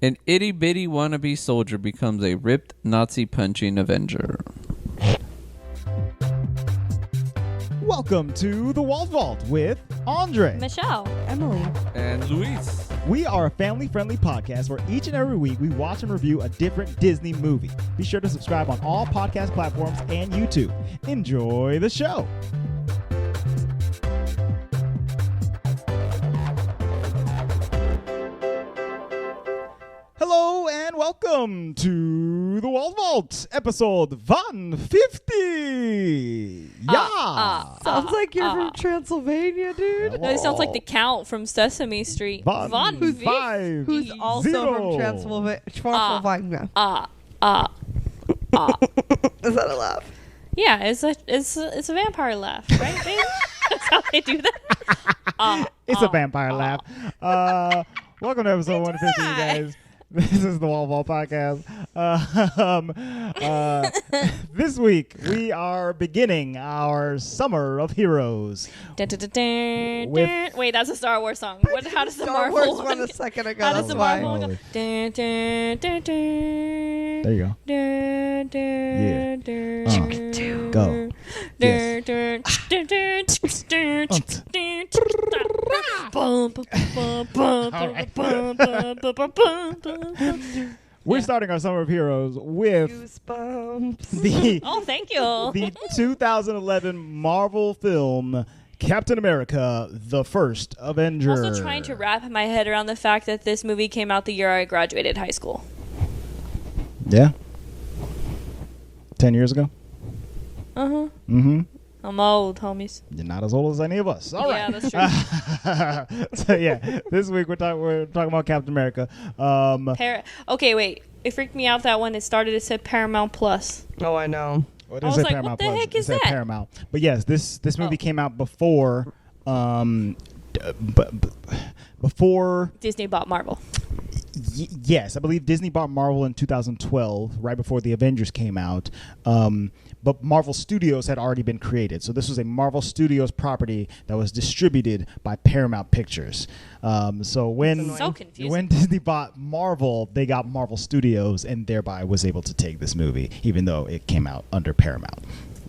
An itty-bitty wannabe soldier becomes a ripped Nazi-punching Avenger. Welcome to the Walt Vault with Andre, Michelle, Emily, And Luis. We are a family-friendly podcast where each and every week we watch and review a different Disney movie. Be sure to subscribe on all podcast platforms and YouTube. Enjoy the show. Hello and welcome to the Walt Vault, episode 150. sounds like you're from Transylvania, dude. No, it sounds like the Count from Sesame Street. Von five, Who's also zero. from Transylvania. Is that a laugh? Yeah, it's a vampire laugh, right, baby? That's how they do that. It's a vampire laugh. Welcome to episode 150, you guys. This is the Walt Vault podcast. This week, we are beginning our Summer of Heroes. Dun, dun, dun, dun, dun. Wait, that's a Star Wars song. How does the Star Marvel Wars one a second ago. How does the that's Marvel why. one go? Dun, dun, dun, dun. There you go. Dun, dun, Yeah. dun, Go. Dun, dun, dun, dun, dun, dun, bum, bum, bum, bum, bum, bum, bum, bum, bum. We're starting our Summer of Heroes with Goosebumps. the Oh, thank you. the 2011 Marvel film Captain America: The First Avenger. I'm also trying to wrap my head around the fact that this movie came out the year I graduated high school. Yeah. 10 years ago. Uh-huh. Mm-hmm. I'm old, homies. You're not as old as any of us. All Yeah, right. that's true. So yeah, this week we're talking about Captain America. Okay, wait. It freaked me out that when it started, it said Paramount Plus. Oh, I know. Well, it I didn't was say like, Paramount what the Plus, heck it is said that? Paramount. But yes, this movie came out before before. Disney bought Marvel. Yes, I believe Disney bought Marvel in 2012, right before the Avengers came out. But Marvel Studios had already been created. So this was a Marvel Studios property that was distributed by Paramount Pictures. So when Disney bought Marvel, they got Marvel Studios and thereby was able to take this movie, even though it came out under Paramount.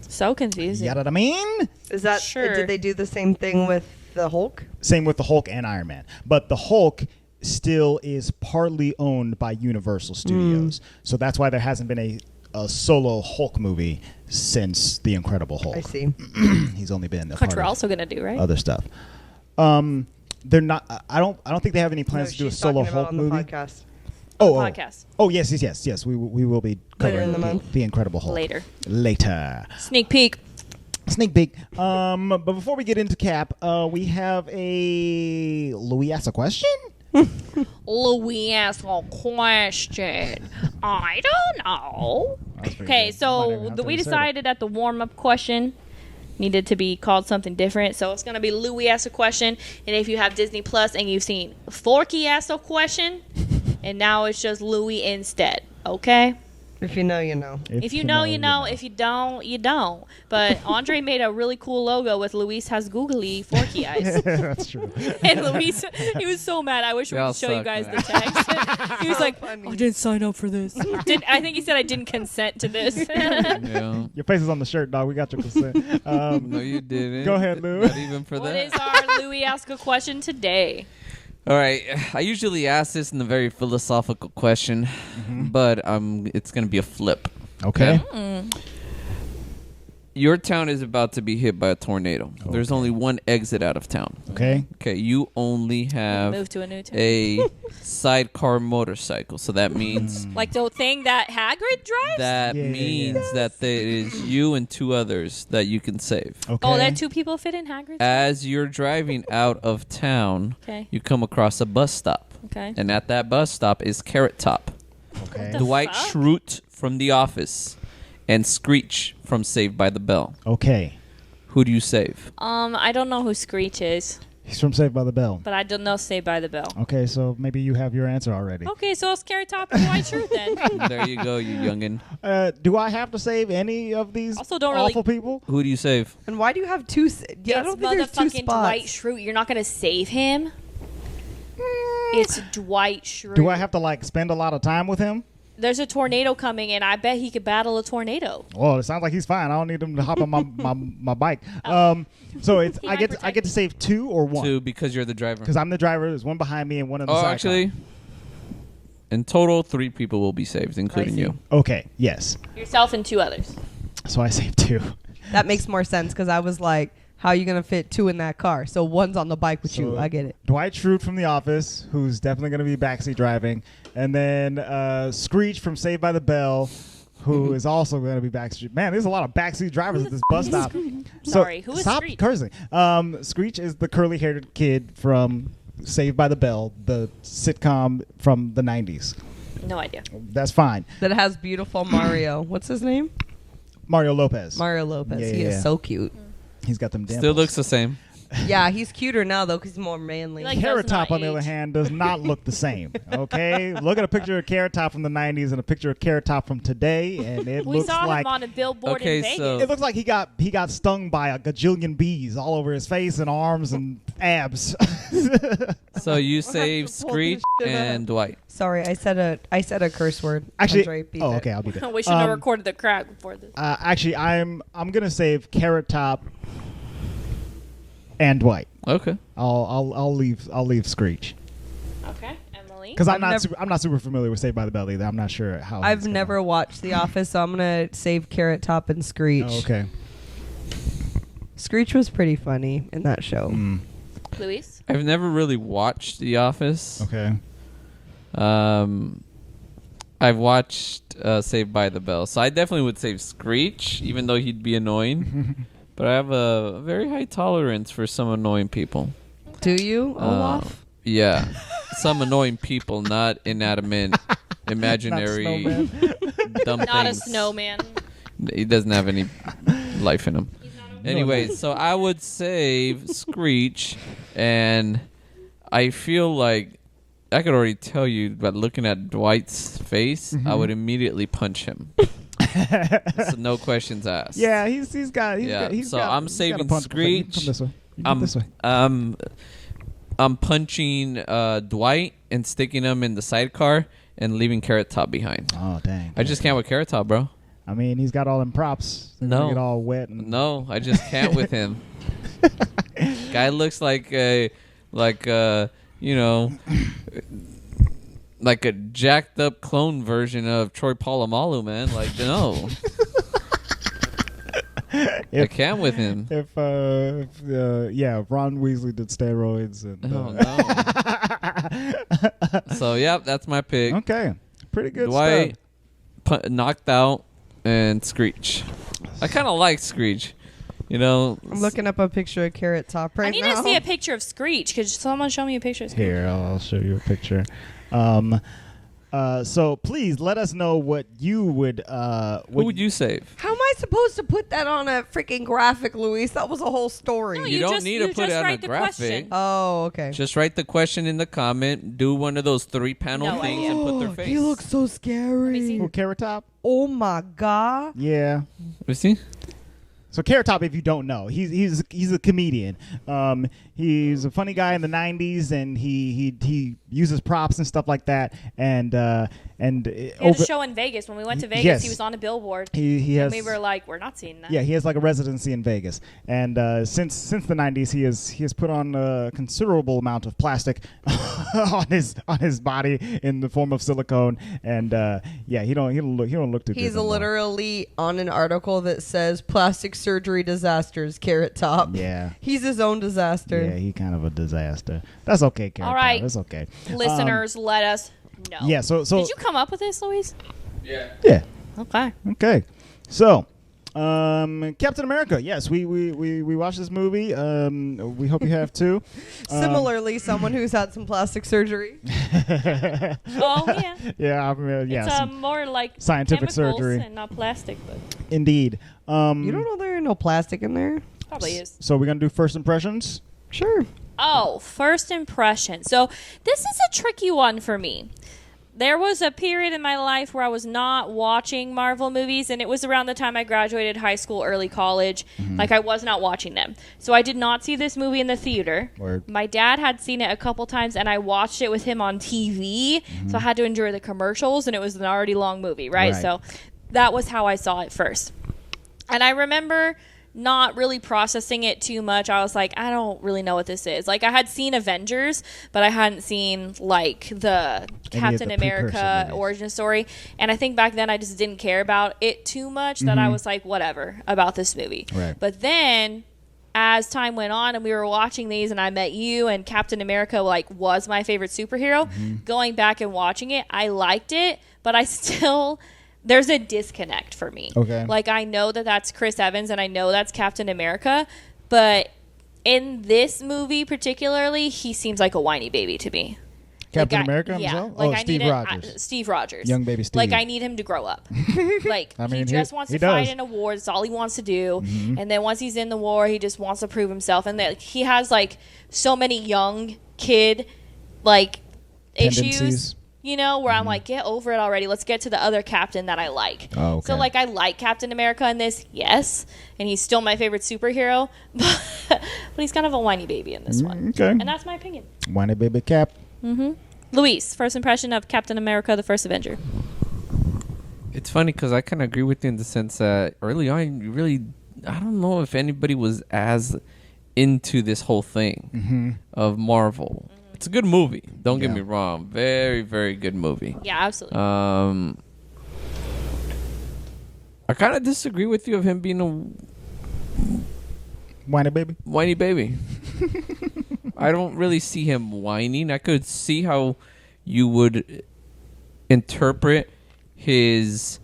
So confusing. You know what I mean? Is that Sure. Did they do the same thing with the Hulk? Same with the Hulk and Iron Man. But the Hulk still is partly owned by Universal Studios. So that's why there hasn't been a solo Hulk movie since The Incredible Hulk. I see. He's only been a Which part we're of also going to do, right? other stuff. They're not. I don't think they have any plans to do a she's solo talking about Hulk on the movie. podcast. Podcast. Oh yes. We will be Later covering in the month. the Incredible Hulk later. Sneak peek. Sneak peek. But before we get into Cap, we have a Louis ask a question. Louis asked a question. I don't know. Okay, so we decided that the warm-up question needed to be called something different. So it's going to be Louis asked a question. And if you have Disney Plus and you've seen Forky asked a question, and now it's just Louis instead. Okay? If you know, you know. If you know, you know. If you don't, you don't. But Andre made a really cool logo with Luis has googly forky eyes. That's true. And Luis, he was so mad. I wish we could show you guys the text. He was like, I didn't sign up for this. I think he said I didn't consent to this. Yeah. Your face is on the shirt, dog. We got your consent. No, you didn't. Go ahead, Lou. Not even for What that. is our Louis Ask a Question today? All right. I usually ask this in a very philosophical question, but it's going to be a flip. Okay. Your town is about to be hit by a tornado. Okay. There's only one exit out of town. Okay. Okay. You only have Move to a new town. a sidecar motorcycle. So that means Like the thing that Hagrid drives? that means that there is you and two others that you can save. Okay. Oh, that two people fit in Hagrid's? As you're driving out of town, Okay. you come across a bus stop. Okay. And at that bus stop is Carrot Top, Okay. The Dwight fuck? Schrute from The Office, and Screech from Saved by the Bell. Okay. Who do you save? I don't know who Screech is, He's from Saved by the Bell. but I don't know Saved by the Bell. Okay, so maybe you have your answer already. Okay, so it's Carrot Top and Dwight Schrute then. There you go, you youngin'. Do I have to save any of these Also, don't really- awful people? Who do you save? And why do you have two? Yeah, I It's don't think there's two motherfucking spots. Dwight Schrute. You're not gonna save him. It's Dwight Schrute. Do I have to like spend a lot of time with him? There's a tornado coming, and I bet he could battle a tornado. Well, it sounds like he's fine. I don't need him to hop on my bike. So it's I get to save 2 or 1. 2 because you're the driver. Because I'm the driver. There's one behind me and one in the side. Actually, in total, 3 people will be saved, including you. Okay. Yes. Yourself and 2 others. So I saved 2. That makes more sense because I was like, how are you going to fit 2 in that car? So one's on the bike with you. I get it. Dwight Schrute from The Office, who's definitely going to be backseat driving. And then Screech from Saved by the Bell, who is also going to be backseat. Man, there's a lot of backseat drivers at this bus stop. Sorry, who is stop Screech? Cursing. Screech is the curly-haired kid from Saved by the Bell, the sitcom from the 90s. No idea. That's fine. That has beautiful Mario. What's his name? Mario Lopez. Mario Lopez. Yeah, He yeah. is so cute. He's got them dimples. Still looks the same. Yeah, he's cuter now, though, because he's more manly. Like- Carrot does not Top, on the other age. hand, does not look the same. Okay, look at a picture of Carrot Top from the '90s and a picture of Carrot Top from today, and it We looks saw like him on a billboard Okay, in Vegas. so- it looks like he got stung by a gajillion bees all over his face and arms and abs. So you save to pull Screech this shit and Dwight. Sorry, I said a curse word. Actually, Andre, beep oh, it. okay, I'll be there. We should have recorded the crack before this. Actually, I'm gonna save Carrot Top and Dwight. Okay. I'll leave Screech Okay, Emily. because I'm I've not super familiar with Saved by the Bell either. I'm not sure how. I've he's gonna- never watched The Office, so I'm going to save Carrot Top and Screech. Oh, okay. Screech was pretty funny in that show. Luis. I've never really watched The Office. Okay. I've watched Saved by the Bell, so I definitely would save Screech, even though he'd be annoying. But I have a very high tolerance for some annoying people. Do you, Olaf? Yeah, some annoying people, not inanimate, imaginary, dumb Not a things. snowman. He doesn't have any life in him. Anyway, so I would save Screech, and I feel like I could already tell you by looking at Dwight's face, I would immediately punch him. So no questions asked. Yeah, he's got. So I'm saving Screech. Come this way. You come this way. I'm punching Dwight and sticking him in the sidecar and leaving Carrot Top behind. Oh dang! I just can't with Carrot Top, bro. I mean, he's got all them props. They're gonna No. get all wet. And No, I just can't with him. Guy looks like like a jacked up clone version of Troy Polamalu, man. Like, no. I can't with him. If Ron Weasley did steroids and. Oh, no. So, yep, that's my pick. Okay, pretty good Dwight, stuff. knocked out, and Screech. I kind of like Screech. You know, I'm looking up a picture of Carrot Top right I need now. to see a picture of Screech. Could someone show me a picture of Screech? Here, I'll show you a picture. So please let us know what you would. who would you save? How am I supposed to put that on a freaking graphic, Luis? That was a whole story. No, You don't need to you put just it on a write the graphic. question. Oh, okay. Just write the question in the comment. Do one of those 3-panel No things idea. and put their face. He looks so Let me scary. see. Who, Carrot Top? Oh my god. Yeah. You see? So Carrot Top, if you don't know, he's a comedian. He's a funny guy in the '90s, and he uses props and stuff like that. And He had a show in Vegas. When we went to Vegas, Yes. he was on a billboard. he has. And we were like, we're not seeing that. Yeah, he has like a residency in Vegas, and since the '90s, he has put on a considerable amount of plastic on his body in the form of silicone, and he don't look too good. He's no more. literally on an article that says plastic surgery disasters, Carrot Top. Yeah. He's his own disaster. Yeah, he kind of a disaster. That's okay, Carrot All right. Top. That's okay. Listeners, let us know. Yeah. So Did you come up with this, Louise? Yeah. yeah. Okay. Okay. So, Captain America. Yes, we watched this movie. We hope you have too. Similarly, someone who's had some plastic surgery. Oh, yeah. Yeah. Yeah. It's some- more like scientific chemicals surgery. and not plastic, but indeed. You don't know there ain't no plastic in there? probably is. So we're gonna do first impressions. Sure. Oh, first impression. So this is a tricky one for me there was a period in my life where I was not watching Marvel movies, and it was around the time I graduated high school, early college. Like, I was not watching them. So I did not see this movie in the theater. Word. My dad had seen it a couple times, and I watched it with him on TV, so I had to endure the commercials, and it was an already long movie, right? So that was how I saw it first. And I remember not really processing it too much. I was like, I don't really know what this is. Like, I had seen Avengers, but I hadn't seen like the Captain America origin story. And I think back then I just didn't care about it too much that I was like, whatever about this movie. Right. But then as time went on and we were watching these and I met you and Captain America like was my favorite superhero, going back and watching it, I liked it, but I still... There's a disconnect for me. Okay. Like, I know that that's Chris Evans and I know that's Captain America, but in this movie particularly, he seems like a whiny baby to me. Captain like America himself? Like Steve Rogers. Steve Rogers. Young baby Steve. Like, I need him to grow up. Like, I mean, he just wants to fight in a war. That's all he wants to do. And then once he's in the war, he just wants to prove himself. And he has, like, so many young kid, like, issues. You know, where I'm like, get over it already. Let's get to the other captain that I like. Oh, okay. So, like, I like Captain America in this, yes. And he's still my favorite superhero. But he's kind of a whiny baby in this one. Okay. And that's my opinion. Whiny baby Cap. Luis, first impression of Captain America, the First Avenger. It's funny because I kind of agree with you in the sense that early on, I don't know if anybody was as into this whole thing of Marvel. It's a good movie. Don't get me wrong. Very, very good movie. Yeah, absolutely. I kind of disagree with you of him being a Whiny baby. whiny baby. I don't really see him whining. I could see how you would interpret his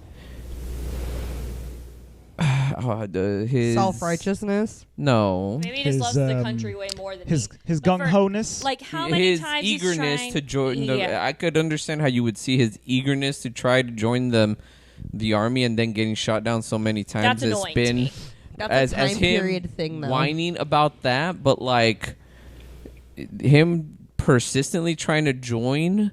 his self-righteousness. No. Maybe he just his, loves the country way more than his me. gung-ho-ness. Like, how many His times eagerness he's to trying... join. I could understand how you would see his eagerness to try to join the army and then getting shot down so many times. That's annoying to me. That's a time him period thing, though. Whining about that, but like him persistently trying to join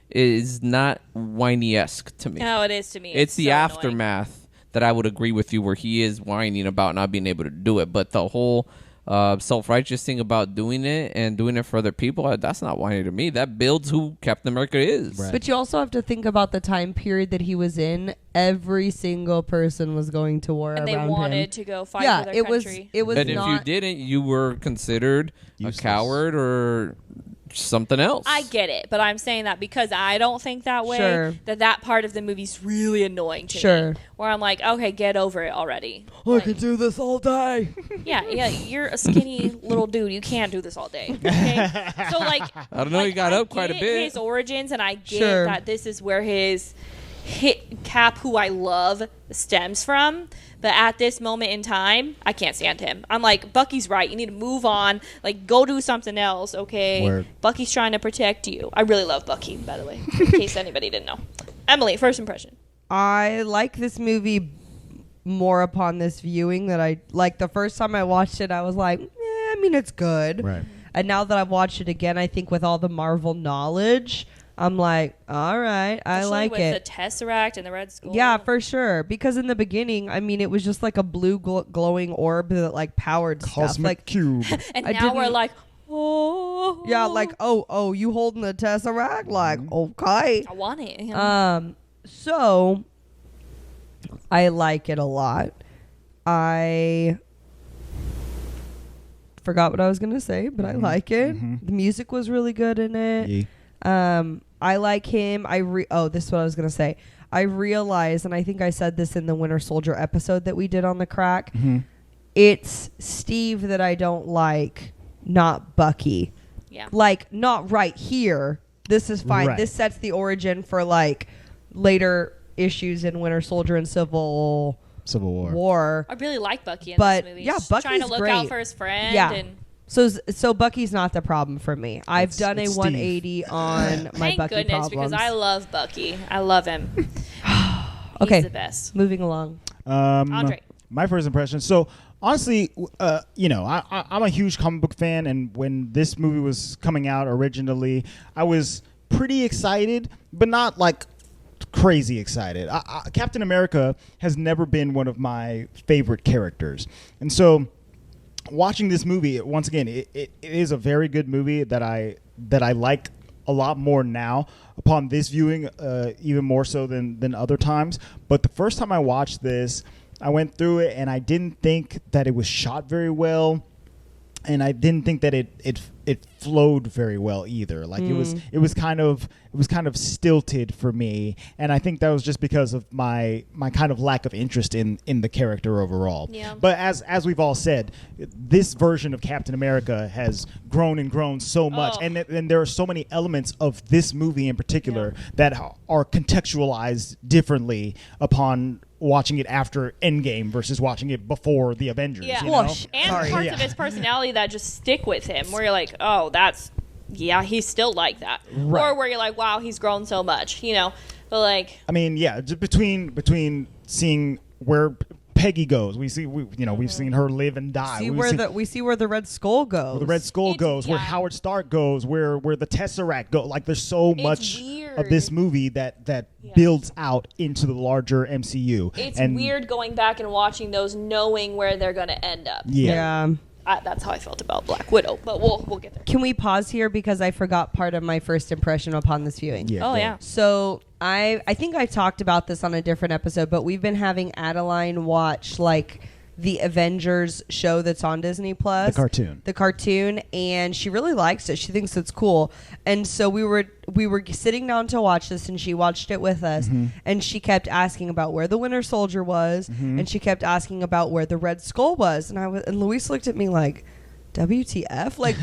is not whiny-esque to me. No, it is to me. It's the so aftermath that I would agree with you, where he is whining about not being able to do it. But the whole self-righteous thing about doing it and doing it for other people, that's not whiny to me. That builds who Captain America is. Right. But you also have to think about the time period that he was in. Every single person was going to war And around they wanted him. to go fight for their country. It was And not. if you didn't, you were considered Useless. a coward or something else. I get it, but I'm saying that because I don't think that way, Sure. that part of the movie's really annoying to Sure. me. Where I'm like, okay, get over it already. I could do this all day. Yeah, you're a skinny little dude. You can't do this all day. Okay? So, like... I don't know, he got up quite a bit. His origins, and I get Sure. that this is where his Cap, who I love, stems from. But at this moment in time, I can't stand him. I'm like, Bucky's right. You need to move on. Like, go do something else, okay? Word. Bucky's trying to protect you. I really love Bucky, by the way, in case anybody didn't know. Emily, first impression. I like this movie more upon this viewing that I like. The first time I watched it, I was like, I mean, it's good. Right. And now that I've watched it again, I think with all the Marvel knowledge, I'm like, all right, I Especially like with it. the Tesseract and the Red Skull. Yeah, for sure. Because in the beginning, I mean, it was just like a blue glowing orb that like powered stuff. Cosmic Like, cube. And I now we're didn't- like, oh. yeah, like oh, you holding the Tesseract? Like, okay. I want it. You know? So I like it a lot. I forgot what I was gonna say, but I like it. The music was really good in it. Yeah. I like him. This is what I was gonna say. I realized, and I think I said this in the Winter Soldier episode that we did on the crack. It's Steve that I don't like, not Bucky. Yeah. Like, not right here. This is fine. Right. This sets the origin for like later issues in Winter Soldier and Civil War. I really like Bucky in But, this movie. yeah, He's Bucky's trying to look great. out for his friend. Yeah. And So Bucky's not the problem for me. I've It's- done a it's Steve. 180 on my thank Bucky goodness, problems. because I love Bucky. I love him. Okay. He's the best. Moving along. Andre. My first impression. So honestly, I'm a huge comic book fan, and when this movie was coming out originally, I was pretty excited, but not like crazy excited. Captain America has never been one of my favorite characters, and so watching this movie once again, it is a very good movie that I like a lot more now upon this viewing, even more so than other times. But the first time I watched this, I went through it and I didn't think that it was shot very well, and I didn't think that it flowed very well either. Like it was kind of stilted for me, and I think that was just because of my kind of lack of interest in the character overall. Yeah. But as we've all said, this version of Captain America has grown and grown so much, and there are so many elements of this movie in particular that are contextualized differently upon watching it after Endgame versus watching it before the Avengers. Yeah. You know? And parts of his personality that just stick with him, where you're like, oh, he's still like that. Right. Or where you're like, wow, he's grown so much, But like, I mean, yeah, between seeing where Peggy goes, we've seen her live and die. We see where the Red Skull goes. Where the Red Skull goes, where Howard Stark goes, where the Tesseract goes. Like, there's so much of this movie that builds out into the larger MCU. It's weird going back and watching those, knowing where they're going to end up. Yeah. That's how I felt about Black Widow, but we'll get there. Can we pause here because I forgot part of my first impression upon this viewing? Yeah. Oh yeah. So I think I talked about this on a different episode, but we've been having Adeline watch like the Avengers show that's on Disney Plus, the cartoon, and she really likes it. She thinks it's cool, and so we were sitting down to watch this, and she watched it with us, and she kept asking about where the Winter Soldier was, and she kept asking about where the Red Skull was, and Luis looked at me like, WTF? Like,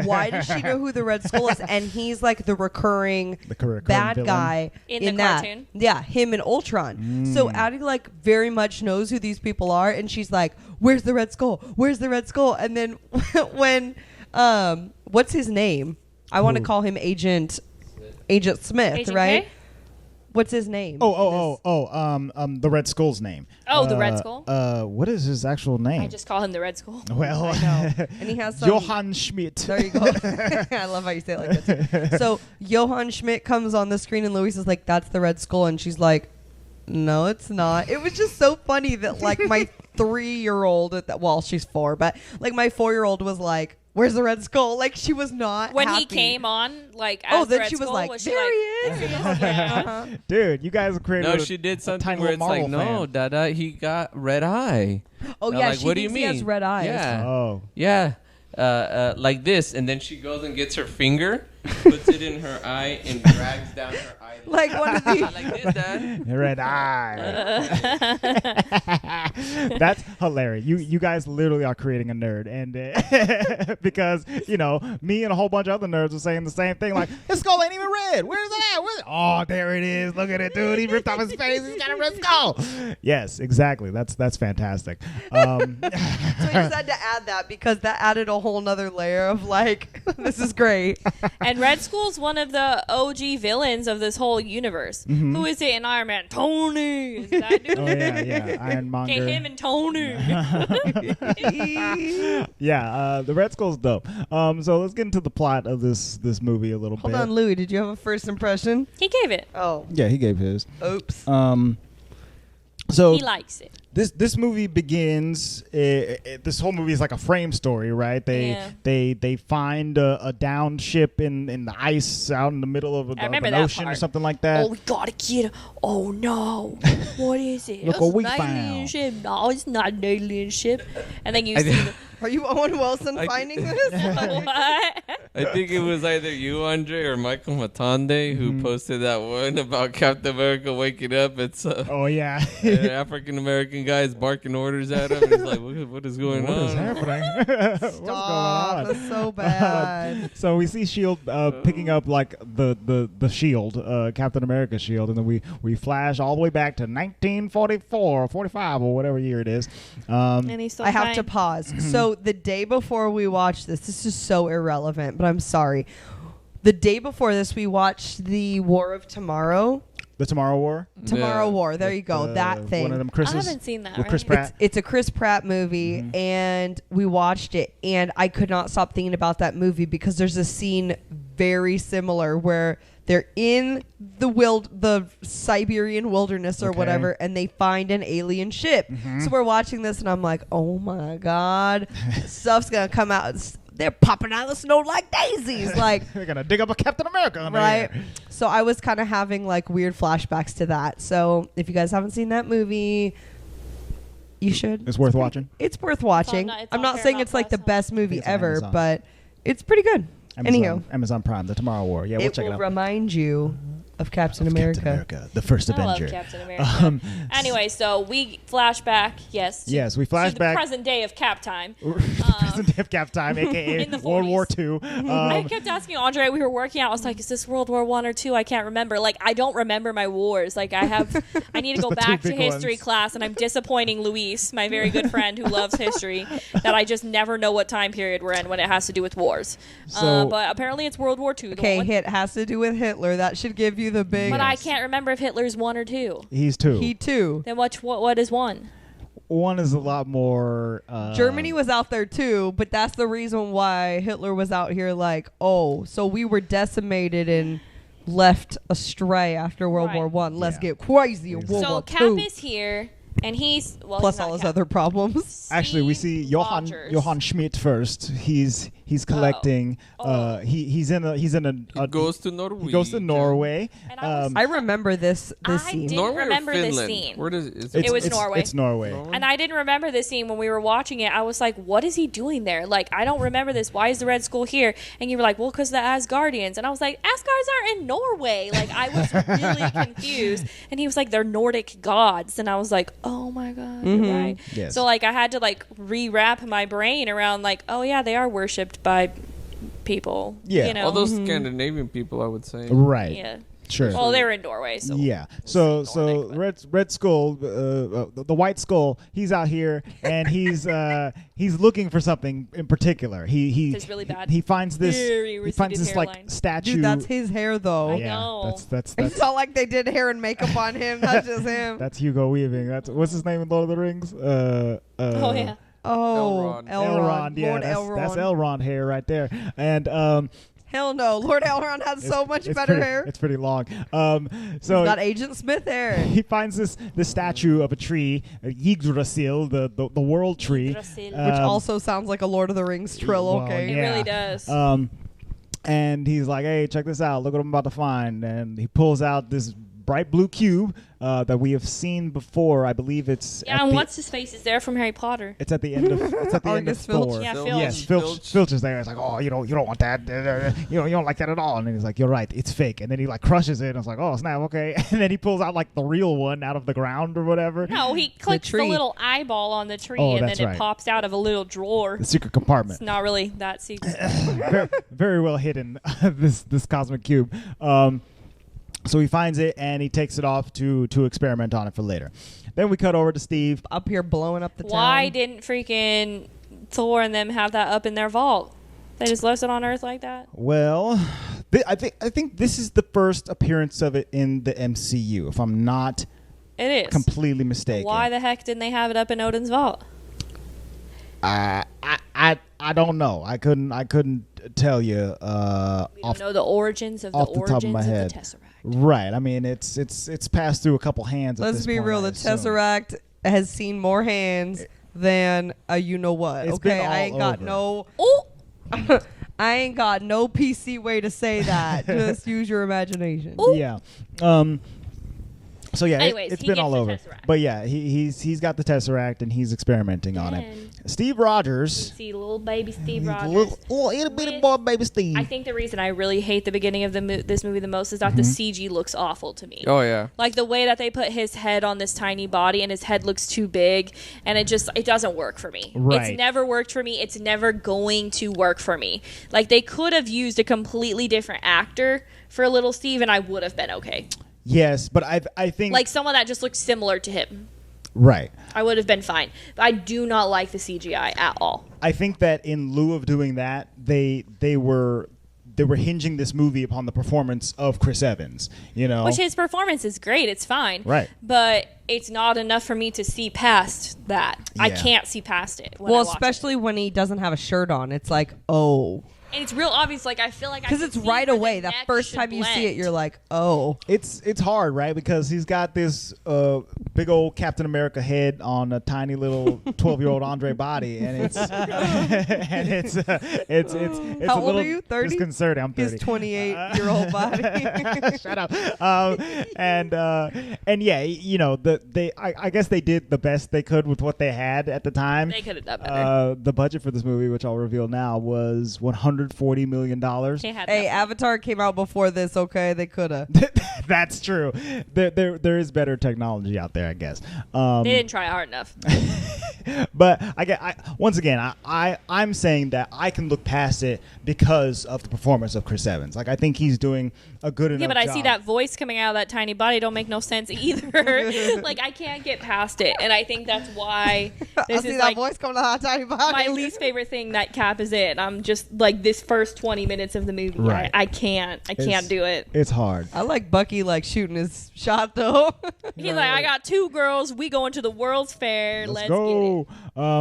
why does she know who the Red Skull is? And he's like the recurring bad villain guy in the cartoon. Yeah, him and Ultron. So Addie like very much knows who these people are, and she's like, "Where's the Red Skull? Where's the Red Skull?" And then when what's his name? I want to call him Agent Smith, Agent right? K? What's his name? The Red Skull's name. Oh, the Red Skull? What is his actual name? I just call him the Red Skull. Well, I know. And he has some... Johann Schmidt. There you go. I love how you say it like that too. So Johann Schmidt comes on the screen and Luis is like, "That's the Red Skull," and she's like, "No, it's not." It was just so funny that like my 3-year-old, well, she's 4, but like my 4-year-old was like, "Where's the Red Skull?" Like she was not when happy. he came on, like as then the Red she was Skull, like, was she "There like, he is." Yeah. Dude, you guys created. No, she did something tiny where it's little like, Marvel no, fan. Dada, he got red eye. Oh And I'm yeah, like, she what do thinks you he mean? has red eyes. Yeah. Oh. Yeah. Like this, and then she goes and gets her finger, puts it in her eye, and drags down her eyelid. Like one of these. Like this, Dad. Red eye. That's hilarious. You guys literally are creating a nerd, and because me and a whole bunch of other nerds are saying the same thing. Like, his skull ain't even red. Where's it at? Oh, there it is. Look at it, dude. He ripped off his face. He's got a red skull. Yes, exactly. That's fantastic. So we just had to add that because that added a whole nother layer of like, this is great. And Red Skull's one of the OG villains of this whole universe. Who is it in Iron Man? Tony. Is that dude? Oh yeah, Ironmonger. Okay, him and Tony. Yeah, the Red Skull's dope. So let's get into the plot of this movie a little bit. Hold on, Louie. Did you have a first impression? He gave it. Oh, Yeah, he gave his. oops. So He likes it. this movie begins. This whole movie is like a frame story, right? They find a downed ship in the ice out in the middle of an remember that ocean or part. something like that. Oh, we gotta get him. Oh no. What is it? Look It's what we an alien found. ship. No, it's not an alien ship. And then you see the, Are you Owen Wilson finding this? what? I think it was either you, Andre, or Michael Matande who posted that one about Captain America waking up. It's Oh yeah. African American guys barking orders at him. And he's like, what is going What on? is happening? What's going Stop. on? That's so bad. So we see Shield picking up like the shield, Captain America shield, and then we flash all the way back to 1944 or 45 or whatever year it is. And he's still I have to fine. pause. So the day before we watched this is so irrelevant, but I'm sorry. The day before this, we watched the War of Tomorrow. The Tomorrow War. Tomorrow Yeah. War. There you go. That thing. One of them I Chris's, haven't seen that. with Chris Right? Pratt. It's a Chris Pratt movie, and we watched it, and I could not stop thinking about that movie because there's a scene very similar where They're in the Siberian wilderness or whatever, and they find an alien ship. So we're watching this, and I'm like, oh my God, stuff's gonna come out. They're popping out of the snow like daisies. Like they're gonna dig up a Captain America under right. here. So I was kind of having like weird flashbacks to that. So if you guys haven't seen that movie, you should. It's worth watching. It's worth watching. It's I'm on not saying Paramount it's like the Plus, best movie It's on ever, Amazon. but it's pretty good. Amazon Prime, The Tomorrow War. Yeah, we'll It check it will out. remind you of Captain America. Captain America, the First I Avenger. love Captain America. Anyway, so we flash back, yes. Yes, we flash to the back. present day of Cap time. Present day of Cap time, aka In the World War 40s. II. I kept asking Andre, we were working out, I was like, is this World War One or two? I can't remember. Like, I don't remember my wars. Like, I need to go the two back to big history ones. class, and I'm disappointing Luis, my very good friend who loves history, that I just never know what time period we're in when it has to do with wars. So- But apparently it's World War Two. Okay, it has to do with Hitler. That should give you the big. But I can't remember if Hitler's one or two. He's two. He too. Then what is one? One is a lot more. Germany was out there too, but that's the reason why Hitler was out here. Like, oh, so we were decimated and left astray after World Right. War One. Let's Yeah. get crazy in World So War Cap Two. is here, and he's Plus he's not all his Cap. other problems. Actually, we see Steve Johann Rogers. Schmidt first. He's collecting. He's in a He goes to Norway. he goes to Norway. And I was- I remember this I scene. didn't Norway remember or this Finland? scene. Where does is It was it's, Norway. It's Norway. And I didn't remember this scene when we were watching it. I was like, what is he doing there? Like, I don't remember this. Why is the Red Skull here? And you were like, well, because the Asgardians. And I was like, Asgards aren't in Norway. Like, I was really confused. And he was like, they're Nordic gods. And I was like, oh my God, you're right. Yes. So, like, I had to, like, rewrap my brain around, like, oh, yeah, they are worshipped by people. Yeah. You know? all those Scandinavian people, I would say. Right. Yeah. Sure. Well, they're in Norway, so. Yeah. So Nordic, but- Red Skull, the White Skull, he's out here and he's looking for something in particular. He It's really bad. He finds this. Very He finds receded this like hairline. statue. Dude, that's his hair though. I yeah. know. That's It's not like they did hair and makeup on him. That's just him. that's Hugo Weaving. That's what's his name in Lord of the Rings. Oh, yeah. Oh, Elrond. Elrond. Yeah, Lord that's Elrond. Elrond hair right there. And Hell no, Lord Elrond has so much it's better pretty- hair. It's pretty long. He's So got Agent Smith hair. he finds this statue of a tree, Yggdrasil, the world tree, Yggdrasil. Which also sounds like a Lord of the Rings trill, well, okay? It yeah. really does. And he's like, "Hey, check this out! Look what I'm about to find!" And he pulls out this bright blue cube that we have seen before. I believe it's Yeah, and what's his face is there from Harry Potter. it's at the end of it's at the end of Argus Filch. Thor. Yeah, Filch. Filch. Yes, Filch. Filch is there. It's like, oh, you don't want that. You don't like that at all. And then he's like, you're right, it's fake. And then he like crushes it. And I was like, oh snap, okay. And then he pulls out like the real one out of the ground or whatever. No, he clicks the, tree. little eyeball on the tree, Oh, and that's then it right. pops out of a little drawer. The secret compartment. It's not really that secret. very, very well hidden. this cosmic cube. So he finds it and he takes it off to experiment on it for later. Then we cut over to Steve. Up here blowing up the town. Why didn't freaking Thor and them have that up in their vault? They just left it on Earth like that. Well, I think this is the first appearance of it in the MCU, if I'm not It is. completely mistaken. Why the heck didn't they have it up in Odin's vault? I don't know. I couldn't tell you We don't off know the origins of the off the top of origins my of head. the Tesseract. Right. I mean, it's passed through a couple hands. At Let's this be point, real. I The assume. Tesseract has seen more hands than a you know what. It's Okay, been I all ain't got over. no. Oh, I ain't got no PC way to say that. Just use your imagination. Ooh. Yeah. So yeah, Anyways, it's he been gets all the over. Tesseract. But yeah, he's got the Tesseract and he's experimenting on it. And Steve you Rogers, see little baby Steve he's a Rogers. little bitty With- boy, baby Steve. I think the reason I really hate the beginning of this movie the most is that the CG looks awful to me. Oh yeah. Like the way that they put his head on this tiny body and his head looks too big and it doesn't work for me. Right. It's never worked for me. It's never going to work for me. Like they could have used a completely different actor for little Steve and I would have been okay. Yes, but I think Like someone that just looks similar to him. right. I would have been fine. But I do not like the CGI at all. I think that in lieu of doing that, they were hinging this movie upon the performance of Chris Evans. You know, Which his performance is great. It's fine. Right. But it's not enough for me to see past that. I Yeah. can't see past it. When I Well, watch it. especially when he doesn't have a shirt on. It's like, oh. And it's real obvious. Like, I feel like because it's right away. That first time you see it, you're like, oh. It's hard, right? Because he's got this big old Captain America head on a tiny little 12-year-old Andre body, and it's How a old little are you? 30? disconcerting. I'm 30. His 28-year-old body. Shut up. And yeah, you know, I guess they did the best they could with what they had at the time. They could have done better. The budget for this movie, which I'll reveal now, was $140 million. They had Hey, nothing. Avatar came out before this. Okay, they could have. That's true. There is better technology out there, I guess. They didn't try hard enough. But once again, I'm saying that I can look past it because of the performance of Chris Evans. Like, I think he's doing a good enough Yeah, but I job. see that voice coming out of that tiny body don't make no sense either. Like, I can't get past it, and I think that's why I this see is that like voice coming out of tiny body. my least favorite thing that Cap is in. I'm just like this first 20 minutes of the movie. Right. I can't do it. It's hard. I like Bucky like shooting his shot though. He's like, I got 2 girls. We going to the World's Fair. Let's go. get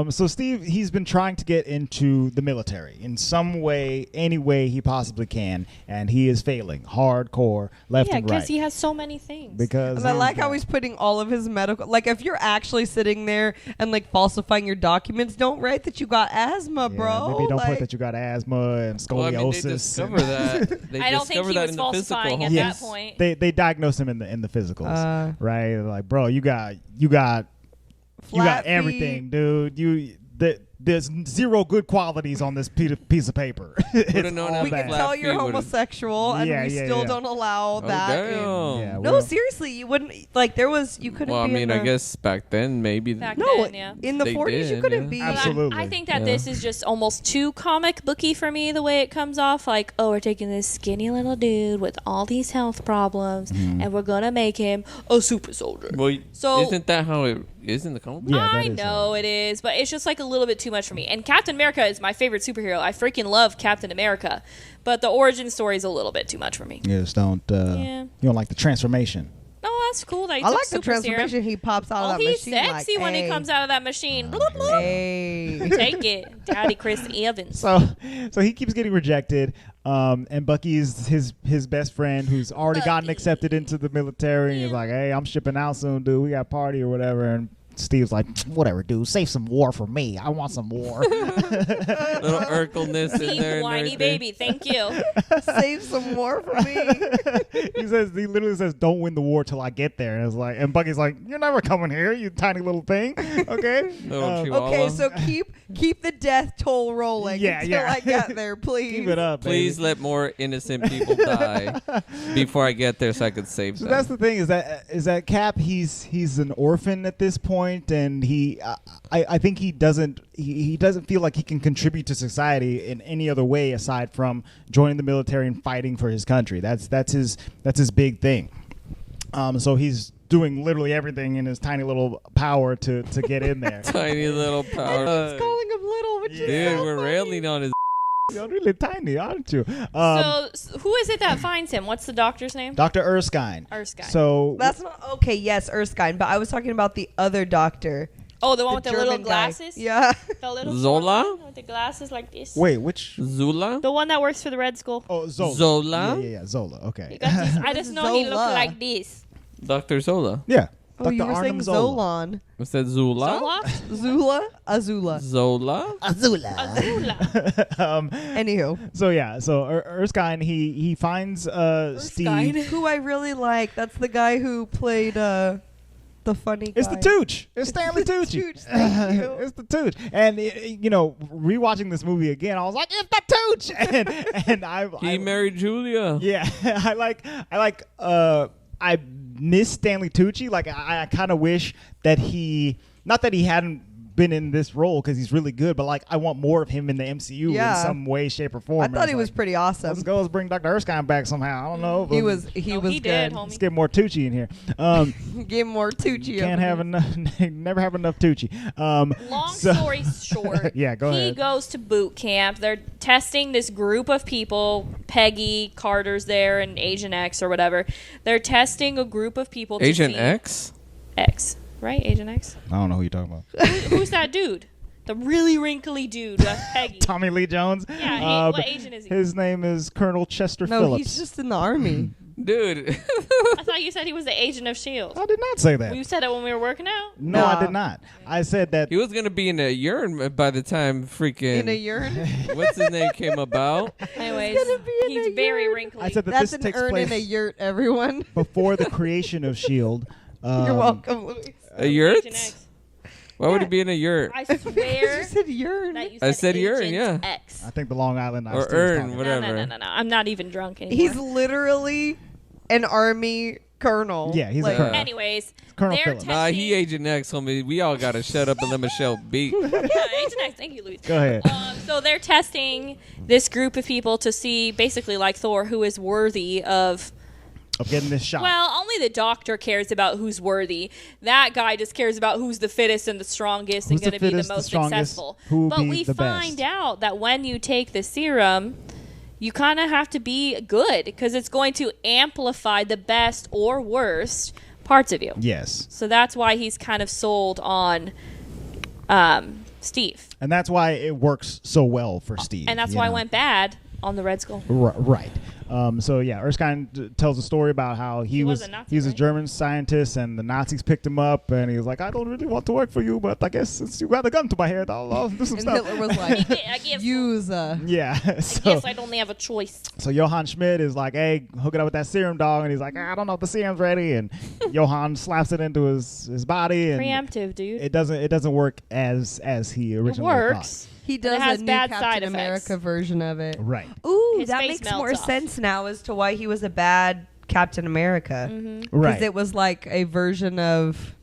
it. So Steve, he's been trying to get into the military in some way, any way he possibly can, and he is failing hardcore left Yeah, and right. because he has so many things. Because And I like how he's putting all of his medical, like if you're actually sitting there and like falsifying your documents, don't write that you got asthma, bro. Maybe don't like, put that you got asthma and scoliosis. Well, I mean, they discover that. They I don't think discover he that was in the physical. falsifying at Yes. that point. They diagnose him in the physicals, right? Like, bro, you got flat everything, feet. dude. There's zero good qualities on this piece of paper. Would've known all how We bad. can flat tell you're feet would've- homosexual, and Yeah, we yeah, still yeah. don't allow that. in- damn. Yeah, No, well- seriously, you wouldn't like. You couldn't. Well, I be mean, in I the- guess back then maybe. Back No, then, yeah. in the They 40s, you did, couldn't yeah. be. Absolutely. I think that Yeah. this is just almost too comic booky for me, the way it comes off. Like, oh, we're taking this skinny little dude with all these health problems, and we're going to make him a super soldier. Well, So- isn't that how it is in the comic book? Yeah, that I is know it is, but it's just like a little bit too much for me. And Captain America is my favorite superhero. I freaking love Captain America, but the origin story is a little bit too much for me. You just don't. Yeah. You don't like the transformation. Oh, that's cool. That he I took like the super serum. transformation. He pops out Oh, of that he's machine. sexy like, when he "Hey, comes out of that machine. Bloop, bloop. Hey. Take it, Daddy Chris Evans. So he keeps getting rejected. And Bucky is his best friend who's already gotten Bucky. accepted into the military. And he's like, hey, I'm shipping out soon, dude. We got a party or whatever. And Steve's like, whatever, dude. Save some war for me. I want some war. Little Urkelness in See, there. and whiny everything. baby. Thank you. Save some more for me. he literally says, don't win the war till I get there. And it's like, and Bucky's like, you're never coming here, you tiny little thing. Okay. Little chihuahua. Okay, so keep the death toll rolling Yeah, until yeah. I get there, please. Keep it up, Please baby. let more innocent people die before I get there so I could save So them. that's the thing is that Cap he's an orphan at this point, and I think he doesn't feel like he can contribute to society in any other way aside from joining the military and fighting for his country. That's his big thing. So he's doing literally everything in his tiny little power to get in there. Tiny little power. He's calling him little, which is Dude, so we're funny. railing on his. You're really tiny, aren't you? So who is it that finds him? What's the doctor's name? Dr. Erskine. Erskine. So That's not okay. Yes, Erskine, but I was talking about the other doctor. Oh, the one with the little German guy. glasses? Yeah. The little Zola? short one with the glasses like this. wait, which? Zula? The one that works for the Red Skull. Oh, Zola. Zola? Yeah, Zola. Okay. He got this, I just know he looks Zola. like this. Dr. Zola. Yeah. Oh, you were Arnim saying Zolan. Was that Zula? Zola? Zula? Azula. Zola? Azula. Anywho. So yeah, so Erskine he finds Erskine. Steve. Who I really like. That's the guy who played the funny guy. It's the Tooch. It's Stanley the Tucci. Tooch, thank you. It's the Tooch. And rewatching this movie again, I was like, it's the Tooch. And He married Julia. yeah, I miss Stanley Tucci. Like I kind of wish that not that he hadn't been in this role because he's really good, but like I want more of him in the MCU Yeah. in some way, shape, or form. I And thought it's he was like, pretty awesome. Let's bring Dr. Erskine back somehow. I don't know. He but was No, good. he did, homie. Let's get more Tucci in here. Give him more Tucci. Can't have enough. Never have enough Tucci. Long story short, Yeah, go he ahead. goes to boot camp. They're testing this group of people. Peggy, Carter's there, and Agent X or whatever. They're testing a group of people. Agent to see X? X, right? Agent X. I don't know who you're talking about. Who's that dude? The really wrinkly dude. That's Peggy. Tommy Lee Jones. Yeah, what agent is he? His name is Colonel Chester No, Phillips. he's just in the army. Dude. I thought you said he was the agent of S.H.I.E.L.D. I did not say that. You said it when we were working out? No, I did not. I said that. He was going to be in a urine by the time freaking... In a urine? What's his name came about? Anyways, he's a very yurt. wrinkly. I said that That's this an takes urn place in a yurt, everyone. before the creation of S.H.I.E.L.D. You're welcome, Louise. A yurt? Agent X. Why would he be in a yurt? I swear You said urine. that you I said said urine, Agent yeah. X. I think the Long Island Or Iced Tea was urn, talking. whatever. No. I'm not even drunk anymore. He's literally an army colonel. Yeah, he's a Like, colonel. Anyways, Colonel they're Phillips. Nah, he testing- Agent X, homie. We all got to shut up and let Michelle beat. Yeah, Agent X. Thank you, Louise. Go ahead. So they're testing this group of people to see, basically like Thor, who is worthy of... Of getting this shot. Well, only the doctor cares about who's worthy. That guy just cares about who's the fittest and the strongest Who's and the going to be the fittest, the most strongest, successful. who will But be we the find best. out that when you take the serum, you kind of have to be good because it's going to amplify the best or worst parts of you. Yes. So that's why he's kind of sold on Steve. And that's why it works so well for Steve. And that's you why know? it went bad on the Red Skull. Right. So yeah, Erskine tells a story about how he was was a Nazi, he's a right? German scientist, and the Nazis picked him up, and he was like, "I don't really want to work for you, but I guess since you got a gun to my head, I'll do some And stuff." Hitler was like, I guess, use Yeah. I So guess I don't have a choice. Johann Schmidt is like, "Hey, hook it up with that serum, dog," and he's like, "I don't know if the serum's ready," and Johann slaps it into his body, and Preemptive, dude. it doesn't work as he It originally works. he But it does has a new bad Captain side effects. America version of it. thought. Right. Ooh, His that face makes melts more off. sense now as to why he was a bad Captain America. Mm-hmm. Because Right. it was like a version of...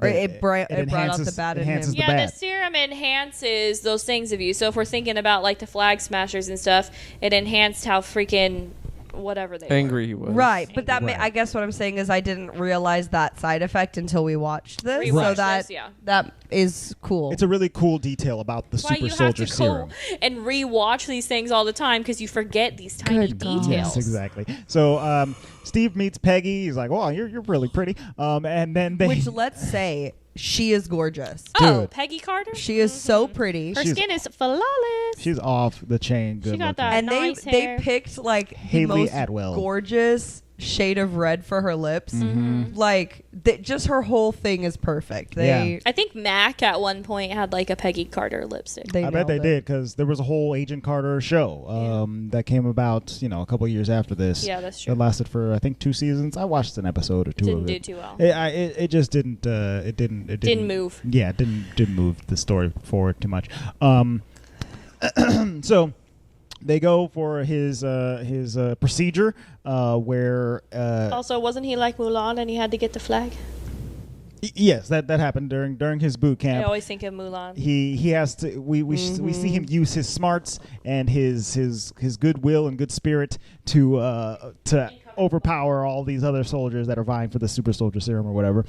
Or it brought out the bad in him. enhances the Yeah, bad. the serum enhances those things of you. So if we're thinking about like the Flag Smashers and stuff, it enhanced how freaking whatever they Angry he was. Right, but that Right. I guess what I'm saying is I didn't realize that side effect until we watched this. Rewatched So this, that yeah. that is cool. It's a really cool detail about the That's why super you have soldier to serum. go and rewatch these things all the time because you forget these tiny Good God. details. Yes, exactly. So Steve meets Peggy. He's like, "Wow, you're really pretty." And then they Which, let's say, she is gorgeous. Oh, Dude. Peggy Carter? She is so pretty. Her she's- skin is flawless. she's off the chain. Good She got looking. that. And nice they hair. picked like Haley the most Atwell. gorgeous shade of red for her lips. Mm-hmm. Like just her whole thing is perfect. They Yeah. I think Mac at one point had like a Peggy Carter lipstick. they I bet they nailed it. did because there was a whole Agent Carter show that came about, a couple years after this. Yeah, that's true. It lasted for I think 2 seasons. I watched an episode or two Didn't of do it. too well. It just didn't. It didn't move. Yeah, it didn't move the story forward too much. So they go for his procedure where Also, wasn't he like Mulan and he had to get the flag? yes, that happened during his boot I camp. always think of Mulan. He has to. We see him use his smarts and his goodwill and good spirit to overpower all these other soldiers that are vying for the super soldier serum or whatever.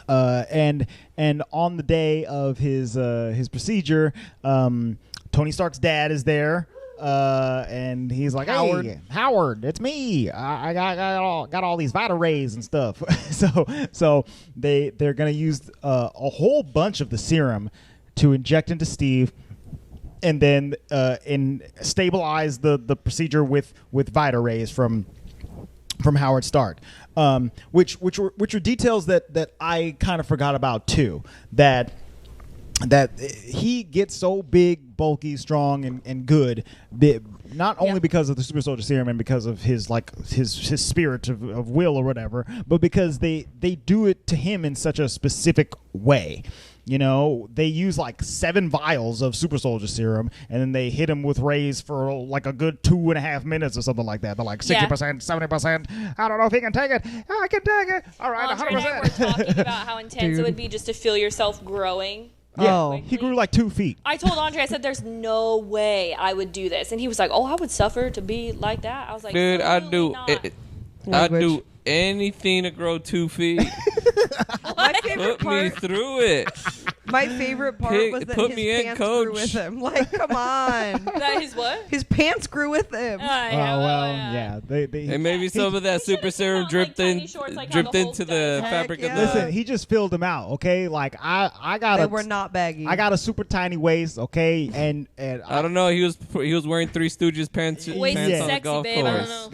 And on the day of his procedure, Tony Stark's dad is there. And he's like, "Hey, Howard, it's me. I got all these Vita rays and stuff." so they're gonna use a whole bunch of the serum to inject into Steve, and then stabilize the procedure with Vita rays from Howard Stark, which are details that I kind of forgot about too. That he gets so big, bulky, strong, and good, not only because of the super soldier serum and because of his spirit of will or whatever, but because they do it to him in such a specific way. They use like 7 vials of super soldier serum, and then they hit him with rays for like a good 2.5 minutes or something like that. They're like 60%, 70%. I don't know if he can take it. I can take it. All right, Andre and I were 100%. talking about how intense it would be just to feel yourself growing. Yeah, Oh. he grew like 2 feet. I told Andre, I said, "There's no way I would do this," and he was like, "Oh, I would suffer to be like that." I was like, Dude, I'd "Absolutely do not." I'd Language. do anything to grow 2 feet. My favorite Put me part. through it. My favorite part was that put his me in, pants coach. grew with him. Like, come on. That his what? His pants grew with him. Yeah. And maybe some of that super serum dripped into the Heck fabric yeah. of the. Listen, he just filled them out. Okay, like I got They were not baggy. I got a super tiny waist. Okay, and I don't know. He was wearing Three Stooges pants. Waist pants is on the sexy, golf babe. I don't course. know.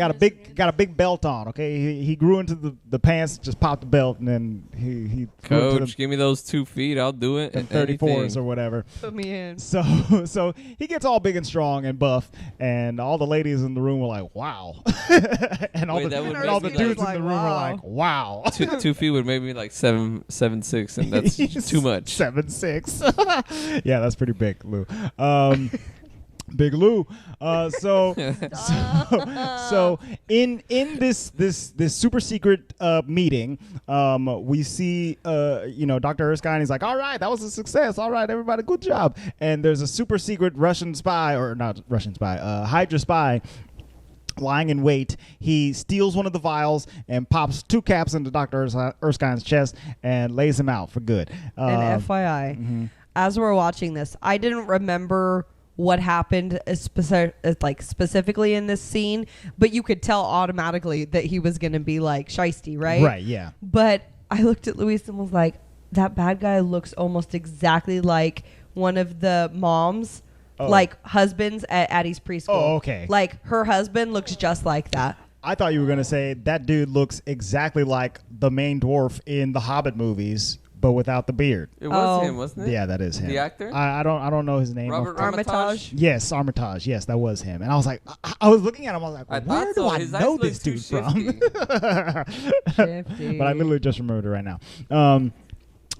got a big belt on. Okay, he grew into the pants, just popped the belt, and then he grew into Coach, give me those 2 feet. I'll do it. the 34s or whatever. Put me in. So he gets all big and strong and buff, and all the ladies in the room were like, "Wow," and all Wait, that would the make me dudes like, in the room were wow. like, "Wow." 2 feet would make me like 7'6", and that's too much. 7'6". Yeah, that's pretty big, Lou. Big Lou. So in this super secret meeting, we see Dr. Erskine. He's like, all right, that was a success. All right, everybody, good job. And there's a super secret Russian spy, or not Russian spy, Hydra spy, lying in wait. He steals one of the vials and pops 2 caps into Dr. Erskine's chest and lays him out for good. And FYI, as we're watching this, I didn't remember what happened specifically in this scene, but you could tell automatically that he was going to be like shiesty, right? Right, yeah. But I looked at Luis and was like, that bad guy looks almost exactly like one of the moms, like husbands at Addie's preschool. Oh, okay. Like her husband looks just like that. I thought you were going to say that dude looks exactly like the main dwarf in the Hobbit movies, but without the beard. It was him, wasn't it? Yeah, that is him. The actor? I don't know his name. Robert Armitage. Yes, Armitage. Yes, that was him. And I was like, I was looking at him. I was like, I where thought do so. I His eyes know look this too dude from? Shifty. But I literally just remembered it right now.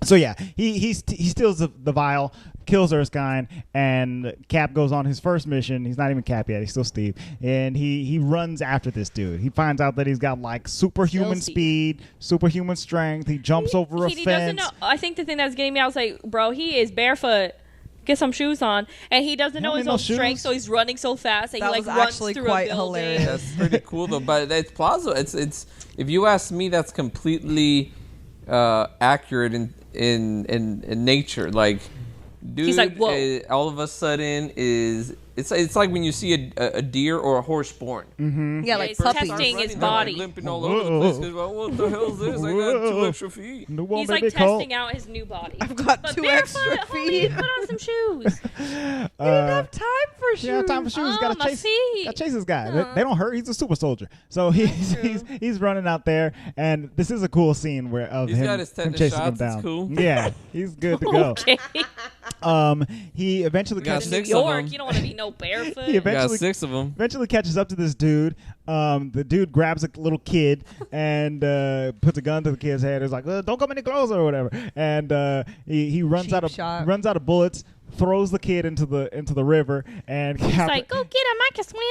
So yeah, he steals the vial, kills Erskine, and Cap goes on his first mission. He's not even Cap yet; he's still Steve, and he runs after this dude. He finds out that he's got like superhuman speed, superhuman strength. He jumps over a fence. He doesn't know. I think the thing that's getting me, I was like, bro, he is barefoot. Get some shoes on, and he doesn't know his own strength, so he's running so fast that he like was runs actually through quite a building. hilarious. That's pretty cool though, but it's plausible. It's if you ask me, that's completely accurate in nature. Like, dude, he's like, whoa. All of a sudden it's like when you see a deer or a horse born. Mm-hmm. Yeah, like he's puppies. testing his Like, body. limping all over the place. 'Cause, well, what the hell is this? I got 2 extra feet. He's like testing out his new body. I've got But 2 barefoot, extra homie, feet. put on some shoes. You don't have time for shoes. Yeah, time for shoes. Oh, Gotta my chase this guy. They don't hurt. He's a super soldier. So he's running out there, and this is a cool scene where He's got his him tetanus chasing him shots. down. It's cool. Yeah, he's good to go. Okay. He eventually got catches New 6 of York, them. you don't want to be no barefoot. He You got eventually 6 of them. eventually catches up to this dude. The dude grabs a little kid and puts a gun to the kid's head. He's like, "Don't come any closer," or whatever. And he runs Cheap out of shot. runs out of bullets. Throws the kid into the river, and He's like, go get him. I can swim.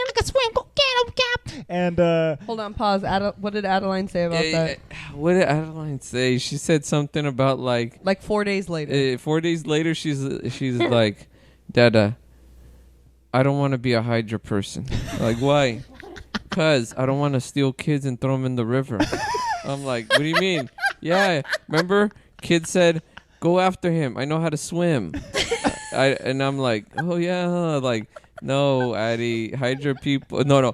Go get him, Cap. and Hold on, pause. What did Adeline say about that? What did Adeline say? She said something about like Like 4 days later. 4 days later. She's like, Dada, I don't want to be a Hydra person. Like, why? Because I don't want to steal kids and throw them in the river. I'm like, what do you mean? Yeah, remember? Kid said, go after him. I know how to swim. And I'm like, oh yeah, like, no, Addie, Hydra people. No.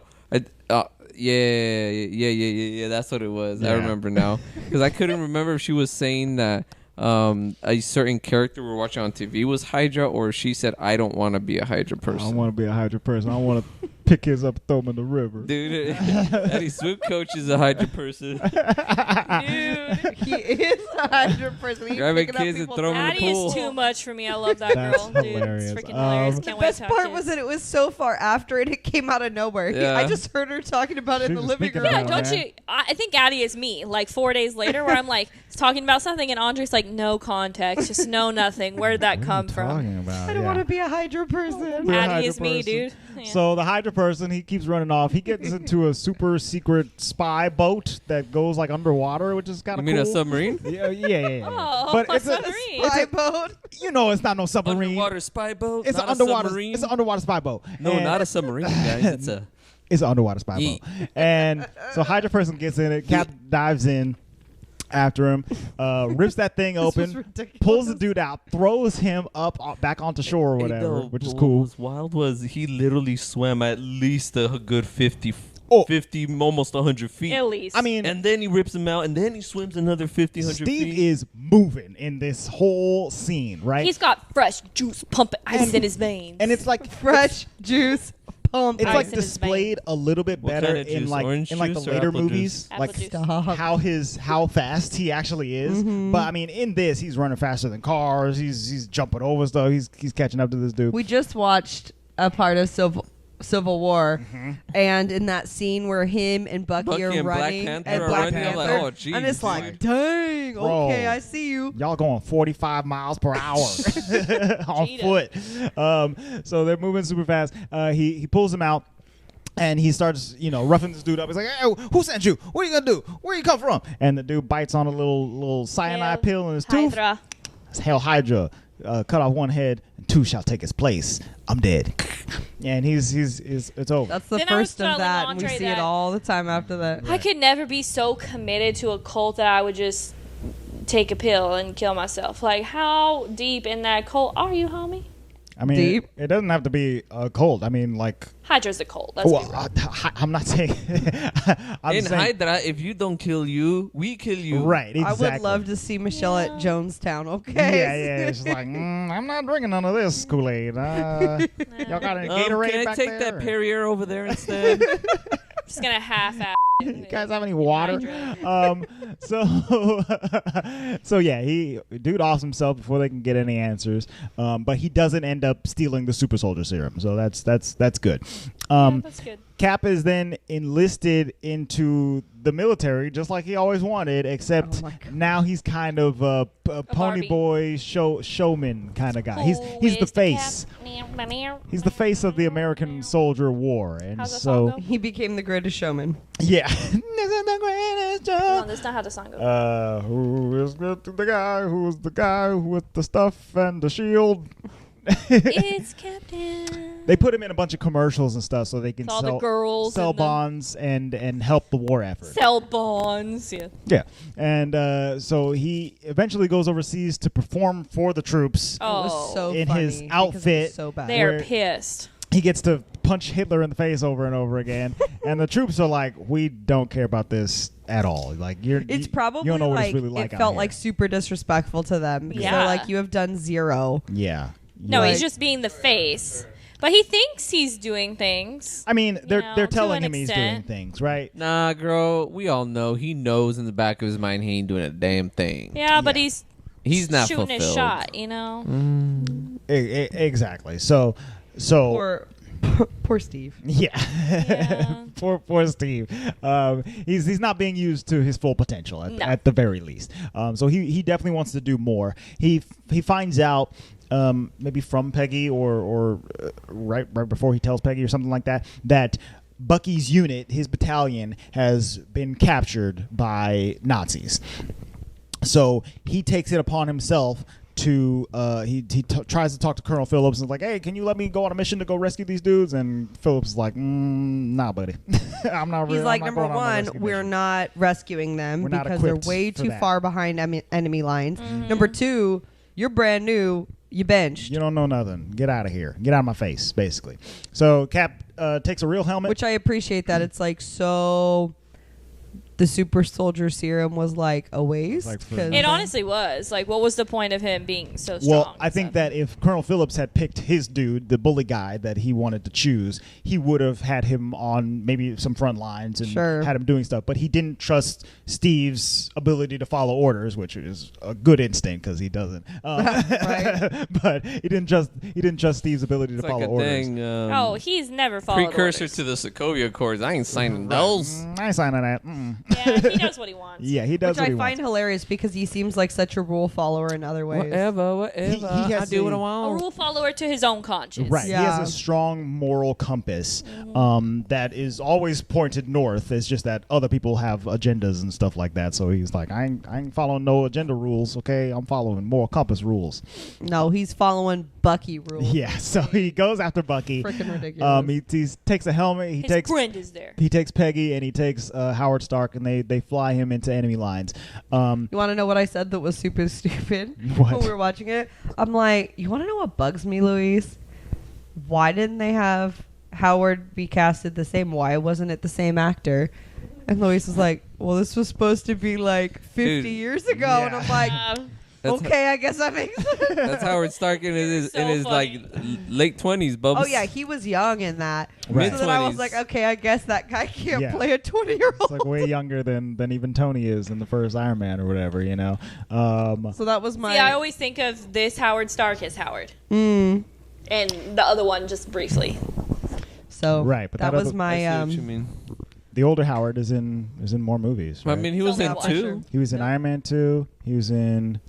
Yeah. That's what it was. Yeah. I remember now because I couldn't remember if she was saying that a certain character we're watching on TV was Hydra, or she said, I don't want to be a Hydra I person. want to be a Hydra person. I want to pick kids up and throw them in the river. Dude, Eddie Swoop Coach is a Hydra person. Dude. He is a Hydra person. He's Grabbing picking up kids and people's throw 'em in the Addie pool. is too much for me. I love that That's girl. Dude, hilarious. it's freaking hilarious. The Can't The wait best to have part kids. was that it was so far after it came out of nowhere. Yeah. I just heard her talking about it She in the was living thinking room. Yeah, about don't man. you? I think Addie is me. Like 4 days later, where I'm like talking about something, and Andre's like, no context, just no nothing. Where'd that come from? Talking about, I don't want to be a Hydra person. We're a Addie Hydra is me, person. dude. Yeah. So the Hydra person, he keeps running off. He gets into a super secret spy boat that goes like underwater, which is kind You of mean cool. a submarine? Yeah. Oh, But a it's a submarine. Spy boat. You know, it's not no submarine. Underwater spy boat? It's not an underwater. A submarine? It's an underwater spy boat. No, And not a submarine, guys. It's a... It's an underwater spy boat. And so Hydra person gets in it. Cap dives in. after him, rips that thing was open, ridiculous. pulls the dude out, throws him up back onto shore or whatever, which is What cool. was wild was he literally swam at least a good 50, Oh. 50, almost 100 feet. At least. I mean, And then he rips him out, and then he swims another 50, 100 Steve feet. is moving in this whole scene, right? he's got fresh juice pumping ice in his veins. and it's like Fresh juice pump. it's ice like in his displayed a little bit What better kind of in juice? like Orange in like the juice or later apple movies, juice? Apple like juice. how fast he actually is. But I mean, in this, he's running faster than cars. He's jumping over stuff. He's catching up to this dude. We just watched a part of Civil War, and in that scene where him and Bucky are and Black running, Panther and are Black running, I'm like, Panther, oh, geez, and it's like, dude. dang, Bro. okay, I see you. Y'all going 45 miles per hour on Cheetah. foot. So they're moving super fast. He pulls him out. And he starts, roughing this dude up. He's like, "Hey, who sent you? What are you gonna do? Where you come from?" And the dude bites on a little cyanide pill in his tooth. Hydra. It's Hail Hydra. Cut off one head, and two shall take his place. I'm dead. And it's over. That's the Then I was first of telling that, and we Andre see it that- all the time after that. I could never be so committed to a cult that I would just take a pill and kill myself. Like, how deep in that cult are you, homie? I mean, Deep. it doesn't have to be a cult. I mean, like, Hydra's a cult. Let's be real. I'm not saying. I'm In saying, Hydra, if you don't kill you, we kill you. right? Exactly. I would love to see Michelle at Jonestown, Yeah, okay? yeah. She's like, I'm not drinking none of this Kool-Aid. Y'all got any Gatorade Can I back take there? that Perrier over there instead? Just gonna half-ass. You guys have any water? So yeah, dude offs himself before they can get any answers. But he doesn't end up stealing the super soldier serum, so that's good. That's good. Cap is then enlisted into the military, just like he always wanted, except Oh my God. now he's kind of a pony Barbie. boy showman kind of guy. He's the face. He's the face of the American Soldier War, and How's that so song go? He became the greatest showman. yeah. This is the greatest No, job. that's not how the song goes. Who is the guy who is the guy with the stuff and the shield? It's Captain. They put him in a bunch of commercials and stuff so they can It's all sell, the girls sell and the- bonds and help the war effort. Sell bonds. Yeah. Yeah, and so he eventually goes overseas to perform for the troops. It was Oh. so In funny his because it outfit, was so bad. They're Where- pissed. He gets to punch Hitler in the face over and over again, and the troops are like, "We don't care about this at all. Like It's probably you don't know what like it's really like it out felt here." like super disrespectful to them because Yeah. they're like, you have done zero. Yeah. No, Like- he's just being the face. But he thinks he's doing things. I mean, they're know, they're to telling an him he's doing extent. things, right? Nah, girl, we all know. He knows in the back of his mind he ain't doing a damn thing. Yeah, but Yeah. he's He's not shooting fulfilled. his shot, you know? Exactly. So Poor Steve. yeah. Yeah. Poor Steve. He's not being used to his full potential No. at the very least. So he definitely wants to do more. He finds out maybe from Peggy or right before he tells Peggy or something like that Bucky's unit, his battalion, has been captured by Nazis. So he takes it upon himself to tries to talk to Colonel Phillips and is like, "Hey, can you let me go on a mission to go rescue these dudes?" And Phillips is like, "Nah, buddy, I'm not." He's really, like, I'm not number going on a one, rescue we're mission." not rescuing them We're not because they're equipped way for too that. far behind enemy lines. Number two, you're brand new. You benched. You don't know nothing. Get out of here. Get out of my face, basically. So Cap takes a real helmet. Which I appreciate that it's like so. The super soldier serum was like a waste. Like for- 'cause- It honestly was. Like, what was the point of him being so strong? Well, I think that if Colonel Phillips had picked his dude, the bully guy that he wanted to choose, he would have had him on maybe some front lines and Sure. had him doing stuff. But he didn't trust Steve's ability to follow orders, which is a good instinct because he doesn't. Right. But he didn't trust Steve's ability It's to like follow a orders. thing. Oh, he's never followed precursor orders. to the Sokovia Accords. I ain't signing those. I ain't signing that. Yeah, he does what he wants. Yeah, he does Which what I he find wants. hilarious because he seems like such a rule follower in other ways. Whatever. He has I do what I a- A want. rule follower to his own conscience. Right. He Yeah. has a strong moral compass that is always pointed north. It's just that other people have agendas and stuff like that. So he's like, I ain't following no agenda rules, okay? I'm following moral compass rules. No, he's following Bucky rules. Yeah, so he goes after Bucky. Freaking ridiculous. He takes a helmet. His friend is there. He takes Peggy and he takes Howard Stark and they fly him into enemy lines. You want to know what I said that was super stupid What? when we were watching it? I'm like, you want to know what bugs me, Louise? Why didn't they have Howard be casted the same? Why wasn't it the same actor? And Louise was like, well, this was supposed to be like 50 Dude, years ago. yeah. And I'm like, That's okay, I guess that makes sense. That's Howard Stark in his So like funny. late 20s, Bubs. Oh, yeah, he was young in that. Right. So then I was Mid-20s. like, okay, I guess that guy can't Yeah. play a 20-year-old. It's like way younger than even Tony is in the first Iron Man or whatever, you know. So that was my... See, I always think of this Howard Stark as Howard, Mm. and the other one just briefly. So Right, but that that was other- my... I see what you mean. The older Howard is in more movies. I Right? mean, he was Tell in me what. 2 he was in Iron Man 2. He was in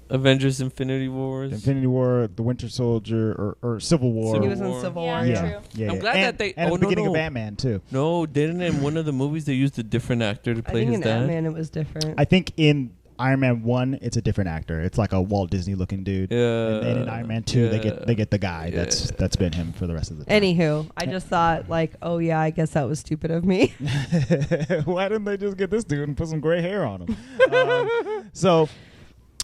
Avengers: Infinity Wars. Infinity War, The Winter Soldier, or Civil War. he was in War. Civil Yeah, War. yeah, true. yeah. I'm yeah. glad and, that they- and oh, at the beginning no. of Batman too. No, didn't in one of the movies they used a different actor to I play think his in dad? Ant-Man it was different. I think in Iron Man 1, it's a different actor. It's like a Walt Disney looking dude. Yeah. And in Iron Man 2, yeah. they get the guy Yeah. that's been him for the rest of the time. Anywho, I just thought like, oh yeah, I guess that was stupid of me. Why didn't they just get this dude and put some gray hair on him? So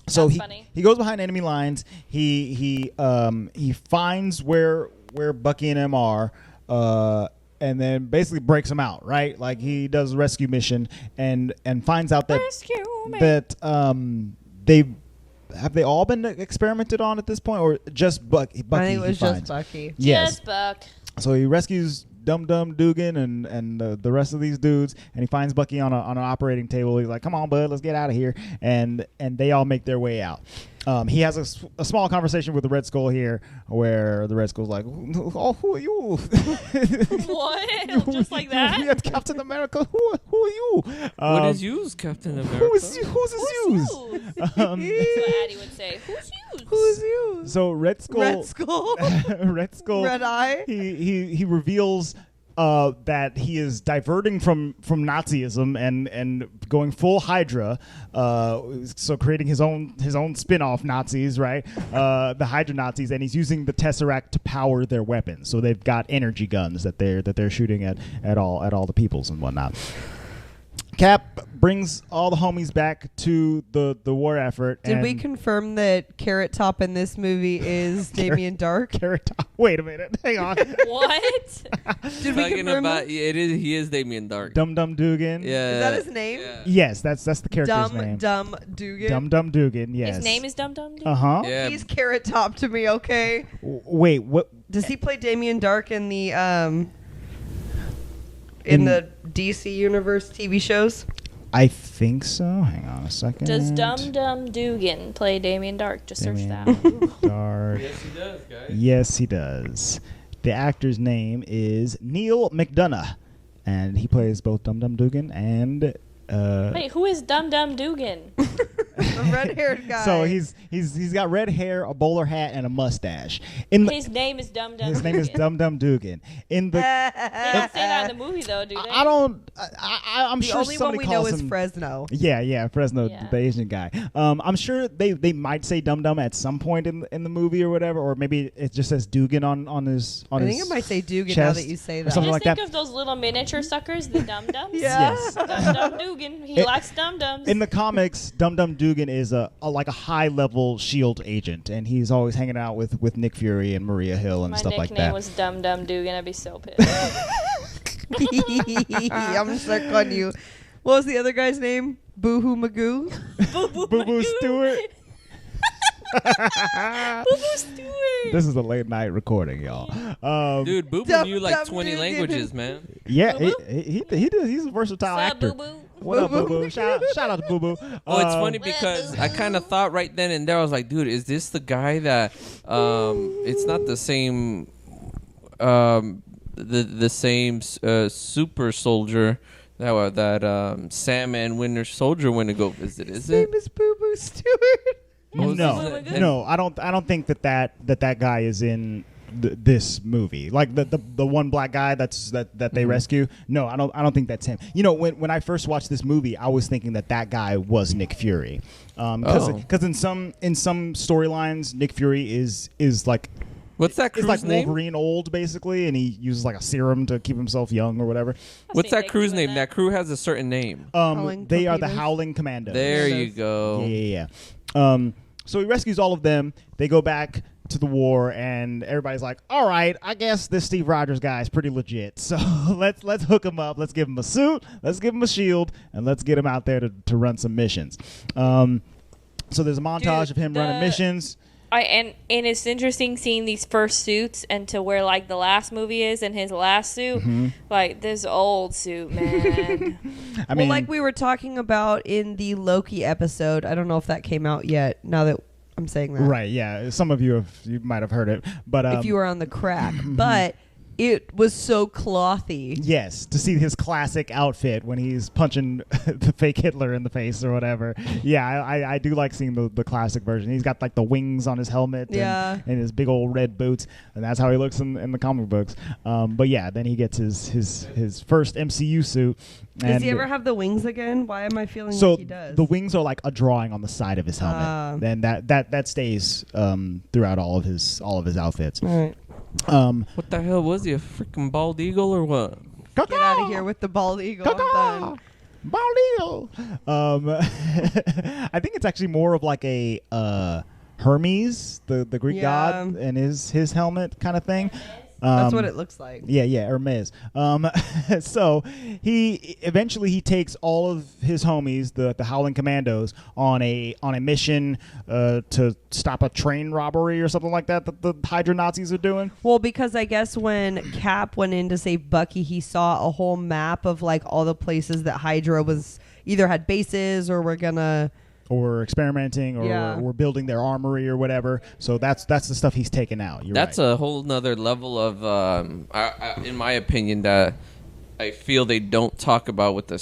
That's he funny. he goes behind enemy lines. He finds where Bucky and them are, and then basically breaks them out. Right, like he does a rescue mission and finds out that Rescue me. they all been experimented on at this point, or just Bucky? I think it was he just finds. Bucky. Yes. Just Buck. So he rescues Dum Dum Dugan and the rest of these dudes, and he finds Bucky on an operating table. He's like, "Come on, bud, let's get out of here." And they all make their way out. He has a small conversation with the Red Skull here, where the Red Skull's like, "Oh, who are you?" What? Just like that? We had Captain America. Who are you? What is yours, Captain America? Who's his use? That's what Addie would say. Who's you? Who's you? So Red Skull. Red Skull. Red Skull. Red Eye. He reveals that he is diverting from Nazism and going full Hydra, so creating his own spin-off Nazis, right? The Hydra Nazis, and he's using the Tesseract to power their weapons. So they've got energy guns that they're shooting at all the peoples and whatnot. Cap brings all the homies back to the war effort. Did we and confirm that Carrot Top in this movie is Damien Dark? Carrot Top. Wait a minute, hang on. What? Did we Talking confirm about that? he is Damien Dark. Dum Dum Dugan. Yeah. Is that his name? Yeah. Yes, that's the character's name. Dumb Dugan. Dum Dum Dugan. Yes. His name is Dum Dum Dude? Uh-huh. Yeah. He's Carrot Top to me, okay? Wait, what? Does he play Damien Dark in the In- the DC Universe TV shows? I think so. Hang on a second. Does Dum Dum Dugan play Damien Dark? Just search Damien that. Dark. Yes, he does, guys. Yes, he does. The actor's name is Neil McDonough, and he plays both Dum Dum Dugan and. Wait, who is Dum Dum Dugan? The red-haired guy. So he's got red hair, a bowler hat, and a mustache. In the, His name is Dum Dum his Dugan. name is Dum Dum Dugan. In the They don't say that in the movie, though, do they? I don't. I'm the sure only one somebody we know calls is him. Fresno. Yeah, Fresno, Yeah. the Asian guy. I'm sure they might say Dum Dum at some point in the movie or whatever, or maybe it just says Dugan on his. I think it might say Dugan now chest that you say or that. something Just like think that. of those little miniature suckers, the Dum Dums. Yeah. Yes. Dum Dum Dugan. He likes Dum Dums. In the comics, Dum Dum Dugan is a high level Shield agent, and he's always hanging out with Nick Fury and Maria Hill and My stuff like nickname that. was Dum Dum Dugan. I'd be so pissed. I'm stuck on you. What was the other guy's name? Boo-hoo Magoo? Boo Boo Boo Stewart. Boo Boo Stewart. This is a late night recording, y'all. Dude, Boo Boo Dum knew like Dum 20 Dugan. languages, man. Yeah, Boo he does. He's a versatile What's up, actor. Boo Boo? What up, Boo Boo Boo? Boo? Shout out to Boo Boo. Oh, it's funny because I kind of thought right then and there, I was like, dude, is this the guy that it's not the same the same super soldier that Sam and Winter Soldier went to go visit, is His name it? is Boo-Boo Stewart. What was No, his name? no, I don't think that guy is in this movie. Like the one black guy that they rescue. No, I don't think that's him. You know, when I first watched this movie, I was thinking that guy was Nick Fury, because in some storylines, Nick Fury is like What's that It's crew's like name? Wolverine old, basically, and he uses like a serum to keep himself young or whatever. What's that crew's doing name? That crew has a certain name. Howling They are the Torpedoes? Howling Commandos. There Commandos. you go. Yeah. So he rescues all of them. They go back to the war, and everybody's like, "All right, I guess this Steve Rogers guy is pretty legit. So let's hook him up. Let's give him a suit. Let's give him a shield, and let's get him out there to run some missions." So there's a montage of him running missions. And it's interesting seeing these first suits and to where like the last movie is in his last suit, like this old suit, man. I mean, like we were talking about in the Loki episode. I don't know if that came out yet. Now that I'm saying that, right? Yeah, some of you might have heard it, but if you were on the crack, but it was so clothy. yes, to see his classic outfit when he's punching the fake Hitler in the face or whatever. Yeah, I do like seeing the classic version. He's got like the wings on his helmet and his big old red boots, and that's how he looks in the comic books. But yeah, then he gets his first MCU suit. Does he ever have the wings again? Why am I feeling So like he does? the wings are like a drawing on the side of his helmet, and that stays throughout all of his outfits. All right. What the hell was he? A freaking bald eagle or what? Get out of here with the bald eagle. I'm done. Bald eagle. I think it's actually more of like a Hermes, the Greek god, and his helmet kind of thing. That's what it looks like. Yeah, Hermes. So he eventually takes all of his homies, the Howling Commandos, on a mission to stop a train robbery or something like that the Hydra Nazis are doing. Well, because I guess when Cap went in to save Bucky, he saw a whole map of like all the places that Hydra was either had bases or were gonna. Or experimenting, or we're building their armory or whatever. So that's the stuff he's taking out. That's a whole nother level of, in my opinion, that I feel they don't talk about with the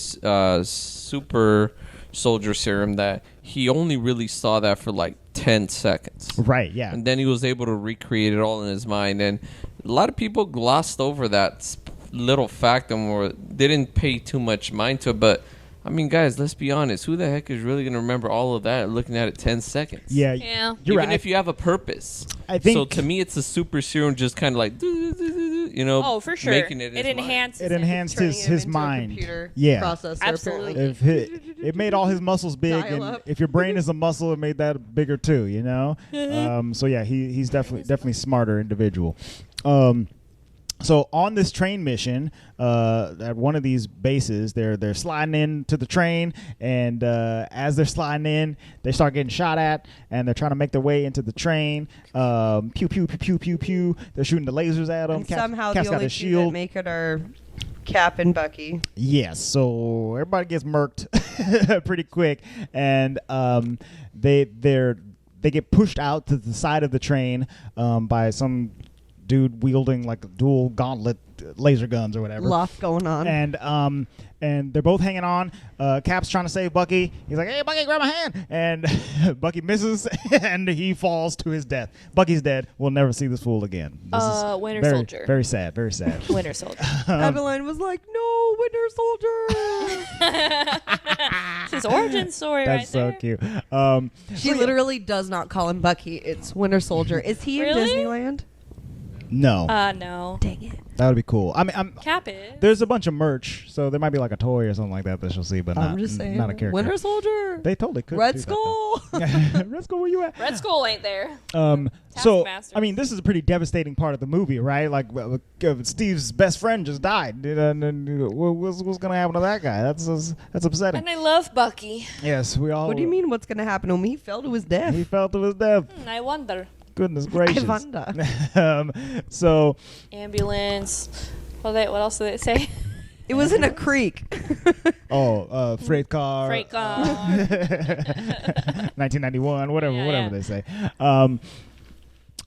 super soldier serum. That he only really saw that for like 10 seconds. Right. Yeah. And then he was able to recreate it all in his mind. And a lot of people glossed over that little fact and didn't pay too much mind to it, but. I mean, guys, let's be honest. Who the heck is really going to remember all of that looking at it 10 seconds? Yeah. You're Even right. if you have a purpose. I think. So to me, it's a super serum just kind of like, Oh, for sure. making it It enhances It enhanced Turning his into a mind. computer Yeah. processor, Absolutely. apparently. It made all his muscles big, Dial and up. if your brain is a muscle, it made that bigger too. You know. So yeah, he's definitely smarter individual. So on this train mission, at one of these bases, they're sliding into the train, and as they're sliding in, they start getting shot at, and they're trying to make their way into the train. Pew pew pew pew pew pew. They're shooting the lasers at them. And somehow Cap's the got only a two that shield. make it are Cap and Bucky. Yes, so everybody gets murked pretty quick, and they get pushed out to the side of the train by some dude wielding like dual gauntlet laser guns or whatever. Lot going on. And they're both hanging on. Cap's trying to save Bucky. He's like, "Hey, Bucky, grab my hand!" And Bucky misses, and he falls to his death. Bucky's dead. We'll never see this fool again. This is Winter very, Soldier. Very sad. Very sad. Winter Soldier. Evelyn was like, "No, Winter Soldier." It's his origin story That's right so there. cute. She literally does not call him Bucky. It's Winter Soldier. Is he Really? in Disneyland? No, No. Dang it. that would be cool. I mean, Cap is. there's a bunch of merch, so there might be like a toy or something like that she'll see, but I'm just saying. not a character. Winter Soldier. They totally could. Red do Skull. that, though. Red Skull, where you at? Red Skull ain't there. So Taskmaster. I mean, this is a pretty devastating part of the movie, right? Like Steve's best friend just died. What's gonna happen to that guy? That's upsetting. And I love Bucky. Yes, we all. What do you mean? What's going to happen to him? He fell to his death. He fell to his death. I wonder. Goodness gracious. I wonder. So Ambulance. What else did it say? It was in a creek. freight car. Freight car. 1991, whatever Yeah. they say.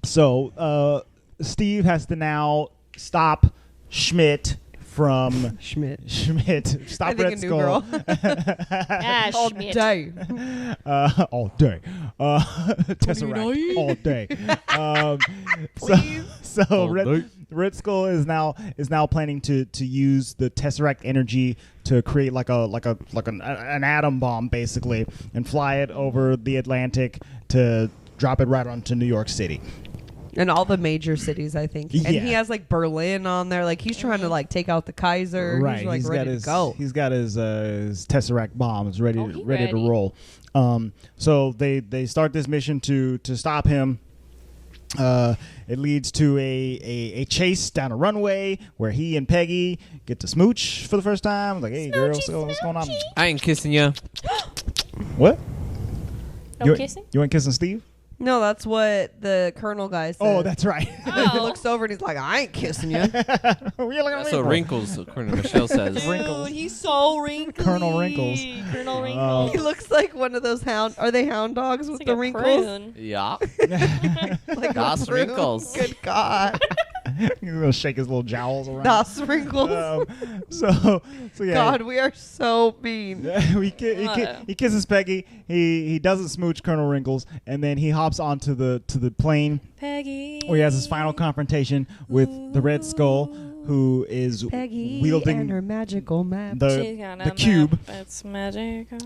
So Steve has to now stop Schmidt from Schmidt. Stop I think Red a new Skull. girl. Ah, All Schmidt. day. All day. Tesseract all day. So All day. Red Skull is now planning to use the Tesseract energy to create like an atom bomb basically, and fly it over the Atlantic to drop it right onto New York City. And all the major cities, I think. And Yeah. he has like Berlin on there. Like he's trying to like take out the Kaiser. Right, He's like got ready his to go. He's got his Tesseract bombs ready he ready to ready. roll. So they start this mission to stop him. It leads to a chase down a runway where he and Peggy get to smooch for the first time. Like, hey, girl, so what's going on? I ain't kissing you. What? No you, kissing? You ain't kissing Steve? No, that's what the Colonel guy said. Oh, that's right. He looks over and he's like, I ain't kissing you. You're looking at That's me what for? wrinkles, according to Michelle says. Wrinkles. he's so wrinkly. Colonel Wrinkles. Colonel Wrinkles. He looks like one of those hound. Are they hound dogs with It's the like a wrinkles? prune. Yeah. Like Das a prune? Wrinkles. Good God. He's gonna shake his little jowls around. Das wrinkles. So yeah. God, we are so mean. He kisses Peggy. He doesn't smooch Colonel Wrinkles, and then he hops onto the plane Peggy. where he has his final confrontation with the Red Skull, who is Peggy and wielding her magical map. She's got the a cube. map. It's magical.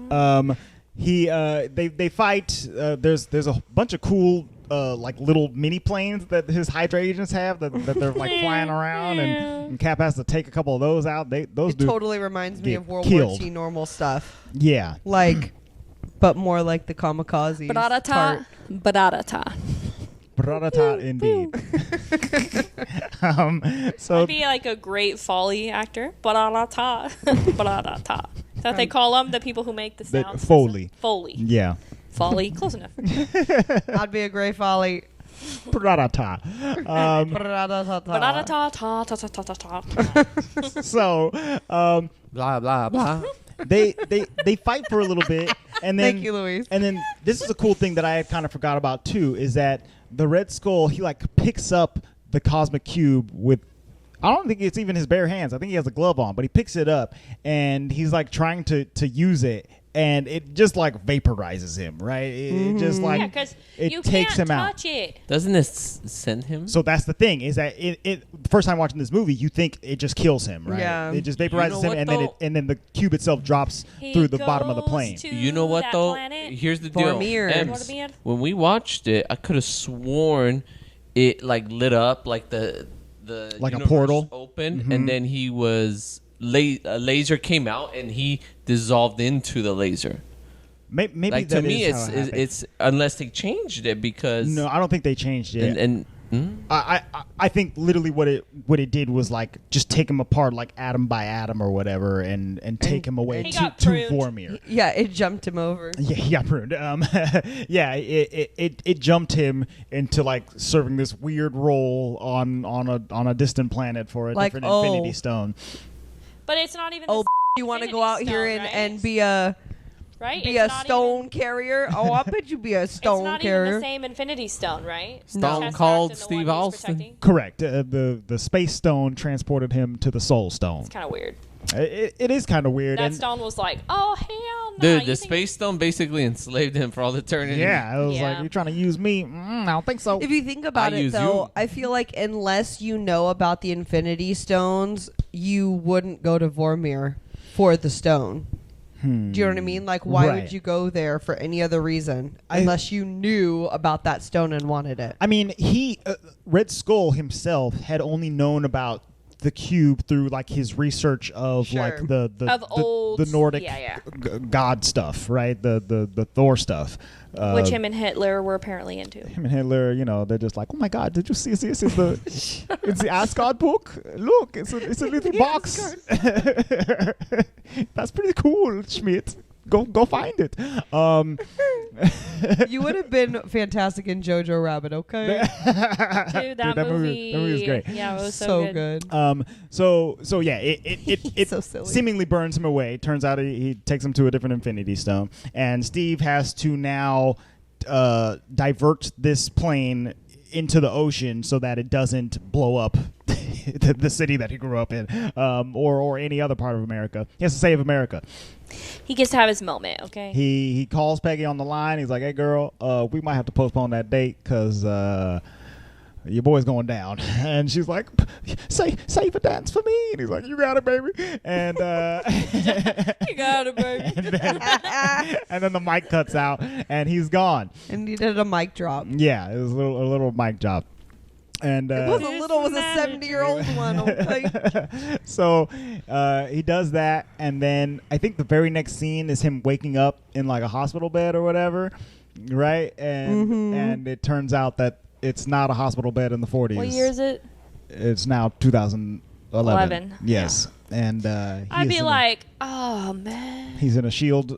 They fight. There's a bunch of cool like little mini planes that his Hydra agents have that they're like flying around, and Cap has to take a couple of those out. Those It do totally reminds me get of World killed. War II normal stuff. Yeah. Like, but more like the kamikazes. Badata. part. Badata. Bratata indeed. So I'd be like a great Foley actor. Badata. Badata. Is that what they call them? The people who make the The sounds? Foley. Foley. yeah. Foley. Close enough. I'd be a Grey Folly. Bratata. Badata. Ta ta ta ta ta ta. So Blah, blah, blah. they fight for a little bit, and then Thank you, Louise. And then this is a cool thing that I had kind of forgot about too, is that the Red Skull, he like picks up the cosmic cube with, I don't think it's even his bare hands. I think he has a glove on, but he picks it up and he's like trying to use it, and it just like vaporizes him, right? It just like Yeah, because it you takes can't him out. touch it. Doesn't it send him? So that's the thing, is that it the first time watching this movie, you think it just kills him, right? Yeah. It just vaporizes know him, what, and though? then the cube itself drops He through the bottom of the goes plane. to You know what that though? planet. Here's the deal. Vormir. Ems, Vormir? when we watched it, I could have sworn it like lit up like the Like a universe portal? opened, and then he was a laser came out and he dissolved into the laser. Maybe Like that to me, is how it happened. it's unless they changed it because No, I don't think they changed it. and I think literally what it did was like just take him apart like atom by atom or whatever, and take him away He to got to pruned. Vormir. Yeah, it jumped him over. Yeah, he got pruned. Yeah, it jumped him into like serving this weird role on a distant planet for a Like, different oh. Infinity Stone. But it's not even. Oh, the you want to Infinity go out here Stone, and right? be a right? be It's a not stone even- carrier? Oh, I bet you be a stone it's not carrier. even the same Infinity Stone, right? Stone Tesseract Cold and the Steve one he's Austin. protecting? Correct. The Space Stone transported him to the Soul Stone. It's kind of weird. It is kind of weird. That and stone was like, oh hell no! dude, You the think- Space Stone basically enslaved him for all eternity. yeah, it was Yeah. like, you're trying to use me. I don't think so. If you think about I it, use though, you. I feel like unless you know about the Infinity Stones, you wouldn't go to Vormir for the stone. Do you know what I mean? Like, why Right. would you go there for any other reason I- unless you knew about that stone and wanted it? I mean, Red Skull himself had only known about the cube through like his research of Sure. like the Of old- the Nordic yeah. god stuff, right? The Thor stuff. which him and Hitler were apparently into. Him and Hitler, you know, they're just like, oh my God, did you see this? It's the Asgard book. Look, it's a little box. That's pretty cool, Schmidt. Go find it. You would have been fantastic in Jojo Rabbit, okay? Dude, that movie was great. Yeah, it was so, So good. good. So yeah, it So silly. seemingly burns him away. Turns out he takes him to a different Infinity Stone, and Steve has to now divert this plane into the ocean so that it doesn't blow up the city that he grew up in, or any other part of America. He has to save America. He gets to have his moment, okay? He calls Peggy on the line. He's like, "Hey, girl, we might have to postpone that date because your boy's going down." And she's like, "Save a dance for me." And he's like, "You got it, baby." And You got it, baby. and then the mic cuts out, and he's gone. And he did a mic drop. Yeah, it was a little mic drop. And It wasn't little, it was a 70-year-old one. Okay. So he does that, and then I think the very next scene is him waking up in like a hospital bed or whatever, right? And it turns out that it's not a hospital bed in the 40s. What year is it? It's now 2011. Yes. Yeah. And I'd be like, oh man. He's in a SHIELD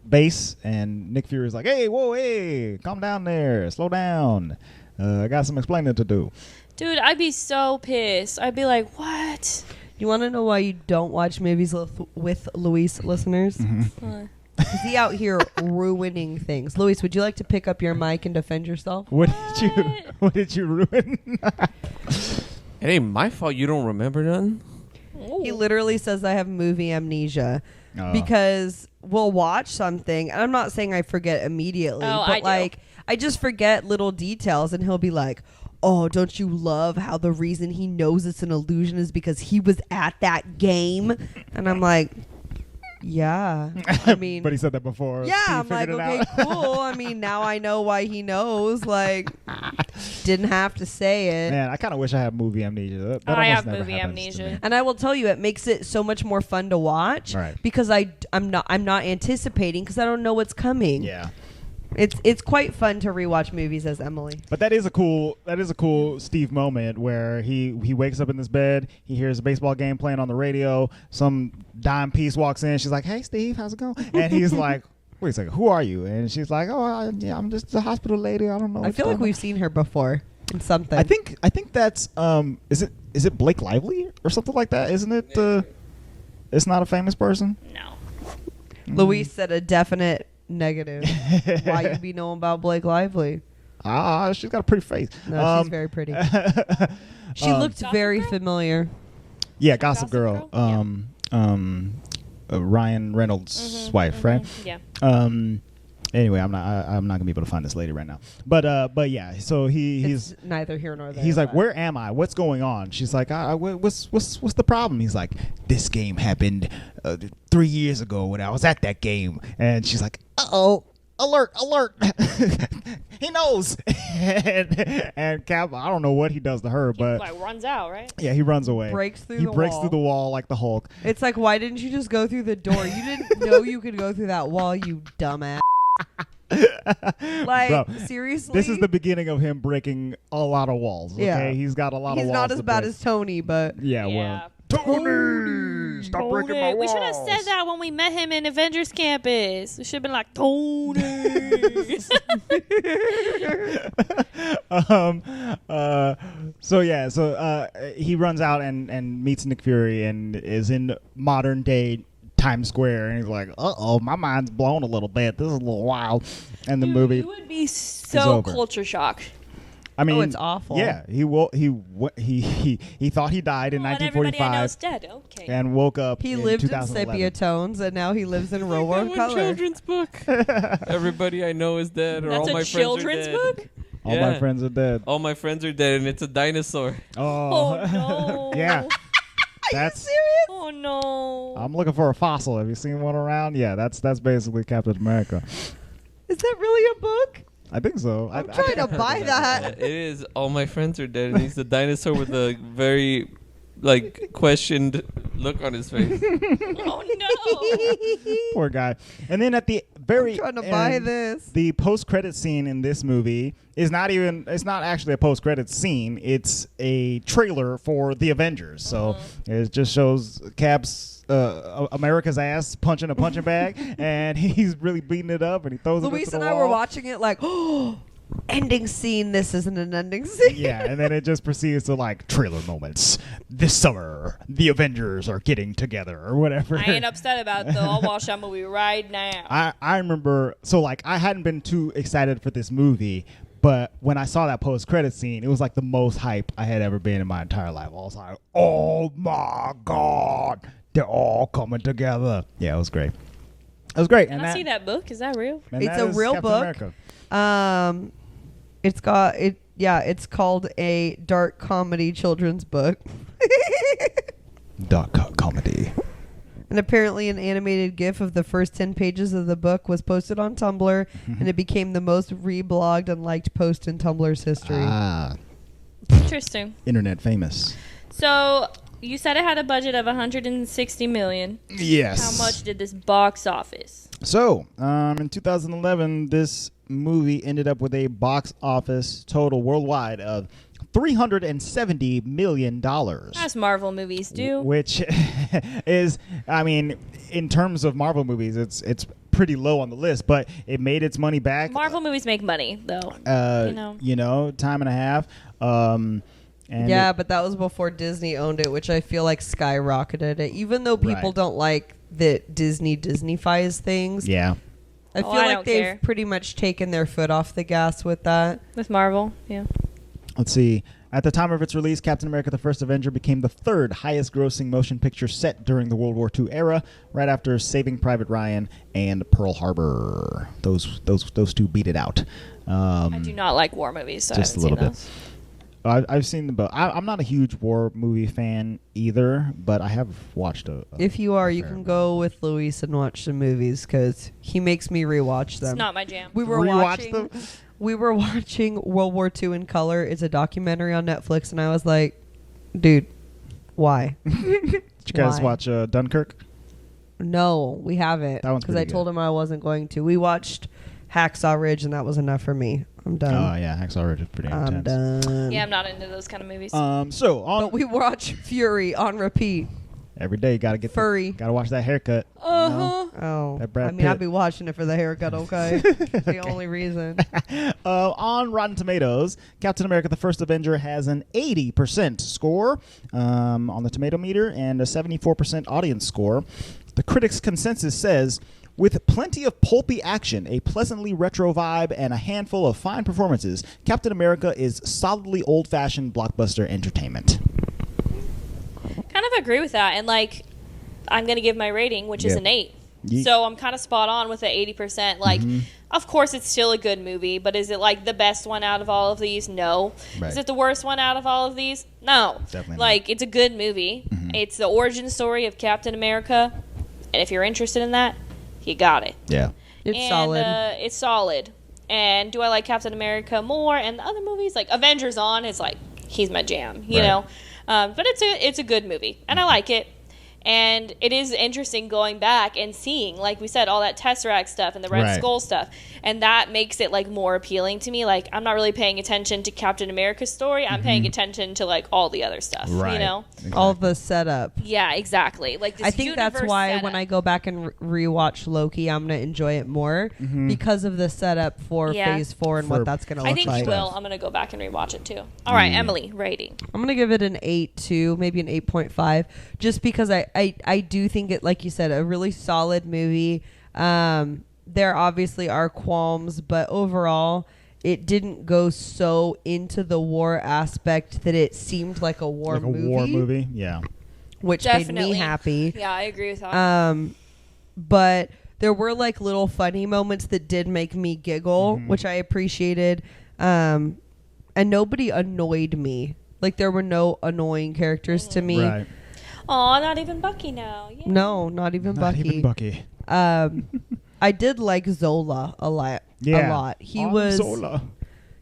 base, and Nick Fury's like, hey, whoa, hey, calm down there, slow down. I got some explaining to do. Dude, I'd be so pissed. I'd be like, what? You want to know why you don't watch movies with Luis, listeners? Is he out here ruining things? Luis, would you like to pick up your mic and defend yourself? What did you ruin? It ain't my fault you don't remember nothing. Ooh. He literally says I have movie amnesia because we'll watch something, and I'm not saying I forget immediately, but I just forget little details, and he'll be like, oh, don't you love how the reason he knows it's an illusion is because he was at that game? And I'm like, yeah. I mean, but he said that before. Yeah, I'm like, okay, cool. I mean, now I know why he knows. Like, didn't have to say it. Man, I kind of wish I had movie amnesia. That I almost have never movie happens to amnesia. me. And I will tell you, it makes it so much more fun to watch, Right. because I'm not anticipating because I don't know what's coming. Yeah. It's quite fun to rewatch movies as Emily. But that is a cool Steve moment where he wakes up in this bed, he hears a baseball game playing on the radio, some dime piece walks in, she's like, hey Steve, how's it going? And he's like, wait a second, who are you? And she's like, oh yeah, I'm just a hospital lady, I don't know. I feel like we've seen her before in something. I think that's is it Blake Lively or something like that? Isn't it it's not a famous person? No. Luis said a definite negative. Why you be knowing about Blake Lively? She's got a pretty face. No, she's very pretty. She looked very familiar. Yeah, Gossip Girl. Ryan Reynolds' wife, right? Yeah. Anyway, I'm not gonna be able to find this lady right now. But yeah, so he's It's neither here nor there. he's like, where am I? What's going on? She's like, what's the problem? He's like, this game happened 3 years ago when I was at that game, and she's like, uh-oh. Alert! He knows. and Cap, I don't know what he does to her, but Like runs out, right? yeah, he runs away. Breaks through he the breaks wall. through the wall like the Hulk. It's like, why didn't you just go through the door? You didn't know you could go through that wall, you dumbass. Like, Bro, seriously? this is the beginning of him breaking a lot of walls. Okay, Yeah. he's got a lot of He's walls. not as to bad break. as Tony, but Yeah, well, Tony, stop breaking my walls. We should have said that when we met him in Avengers Campus. We should have been like, Tony. So he runs out and meets Nick Fury and is in modern day Times Square, and he's like, uh-oh, my mind's blown a little bit. This is a little wild. And the movie, You would be so over. culture shocked. I mean, it's awful. Yeah, he thought he died in And everybody I know is 1945 dead. Okay. and woke up. he in lived in 2011. sepia tones, and now he lives in That raw one color. children's book. Everybody I know is dead, or That's all a my children's friends are dead. book? All Yeah. my friends are dead. All my friends are dead, and it's a dinosaur. Oh, no. Yeah. That's. Oh, no. I'm looking for a fossil. Have you seen one around? Yeah, that's basically Captain America. Is that really a book? I think so. I'm trying to buy that. It is. All my friends are dead, and he's the dinosaur with a very, questioned look on his face. Oh, no. Poor guy. And then at the very I'm trying to end, buy this. the post-credit scene in this movie is it's not actually a post-credit scene. It's a trailer for The Avengers. So it just shows Cap's America's ass punching a punching bag, and he's really beating it up, and he throws it Luis into the and I wall. were watching it like, oh, ending scene. This isn't an ending scene. Yeah, and then it just proceeds to trailer moments. This summer, the Avengers are getting together, or whatever. I ain't upset about it, though. I'll watch that movie right now. I remember, I hadn't been too excited for this movie, but when I saw that post-credit scene, it was like the most hype I had ever been in my entire life. I was like, oh my God, they're all coming together. Yeah, it was great. It was great. Can I see that book? Is that real? and It's that a is real Captain book. America. It's called a dark comedy children's book. Dark comedy. And apparently an animated GIF of the first 10 pages of the book was posted on Tumblr, and it became the most reblogged and liked post in Tumblr's history. Interesting. Internet famous. So you said it had a budget of 160 million. Yes. How much did this box office? So, in 2011, this movie ended up with a box office total worldwide of $370 million. As Marvel movies do. Which is, I mean, in terms of Marvel movies, it's pretty low on the list, but it made its money back. Marvel movies make money, though. Time and a half. But that was before Disney owned it, which I feel like skyrocketed it. Even though people don't like that Disney-fies things. Yeah. I feel like they've pretty much taken their foot off the gas with that. With Marvel, yeah. Let's see. At the time of its release, Captain America: The First Avenger became the third highest-grossing motion picture set during the World War II era, right after Saving Private Ryan and Pearl Harbor. Those two beat it out. I do not like war movies, so just I a little seen bit. those. I've seen them both. I'm not a huge war movie fan either, but I have watched a if you are, you can go with Luis and watch some movies because he makes me rewatch them. It's not my jam. We were watching World War II in color. It's a documentary on Netflix, and I was like, dude, why? Did you guys watch Dunkirk? No, we haven't. That one's because I told him I wasn't going to. We watched Hacksaw Ridge, and that was enough for me. I'm done. Oh yeah, Hacksaw Ridge is pretty intense. I'm done. Yeah, I'm not into those kind of movies. But we watch Fury on repeat. Every day, gotta get Furry. Gotta watch that haircut. Oh, That Brad I mean, I'd Pitt. be watching it for the haircut. Okay, the only reason. On Rotten Tomatoes, Captain America: The First Avenger has an 80% score on the tomato meter and a 74% audience score. The critics' consensus says, with plenty of pulpy action, a pleasantly retro vibe, and a handful of fine performances, Captain America is solidly old-fashioned blockbuster entertainment. Kind of agree with that. And, I'm going to give my rating, which is an 8. Yeet. So I'm kind of spot on with the 80%. Of course, it's still a good movie, but is it, the best one out of all of these? No. Right. Is it the worst one out of all of these? No. Definitely not. It's a good movie. Mm-hmm. It's the origin story of Captain America. And if you're interested in that, you got it. Yeah. It's solid. It's solid. And do I like Captain America more? And the other movies, Avengers on, is he's my jam, you know? But it's a good movie, and I like it. And it is interesting going back and seeing, like we said, all that Tesseract stuff and the Red Skull stuff. And that makes it, more appealing to me. I'm not really paying attention to Captain America's story. I'm paying attention to, all the other stuff, you know? Exactly. All the setup. Yeah, exactly. This I think that's why setup. when I go back and rewatch Loki, I'm going to enjoy it more because of the setup for Phase 4 and what that's going to look I think like. you will. I'm going to go back and rewatch it, too. All right, Emily, rating. I'm going to give it an 8 too, maybe an 8.5, just because I do think it, like you said, a really solid movie. There obviously are qualms, but overall, it didn't go so into the war aspect that it seemed like a war movie. A war movie, yeah. Which made me happy. Yeah, I agree with that. But there were little funny moments that did make me giggle, which I appreciated. And nobody annoyed me. There were no annoying characters to me. Right. Aw, not even Bucky now. Yay. No, not even Bucky. Not even Bucky. I did like Zola a lot. Yeah. A lot. He was Zola.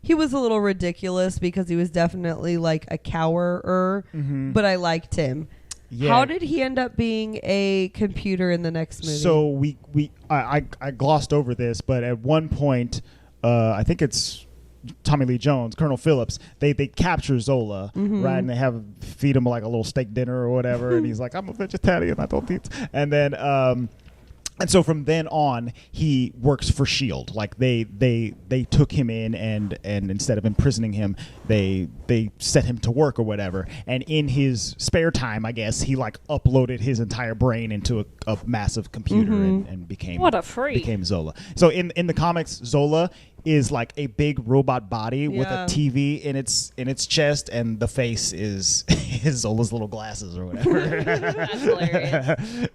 He was a little ridiculous because he was definitely a cowerer, but I liked him. Yeah. How did he end up being a computer in the next movie? So I glossed over this, but at one point, I think it's Tommy Lee Jones, Colonel Phillips, they capture Zola, right? And they feed him a little steak dinner or whatever, and he's like, I'm a vegetarian, I don't eat. And then and so from then on, he works for S.H.I.E.L.D. They took him in and instead of imprisoning him, they set him to work or whatever. And in his spare time, I guess, he uploaded his entire brain into a massive computer and became What a freak. became Zola. So in the comics, Zola is a big robot body with a TV in its chest, and the face is Zola's little glasses or whatever. That's hilarious.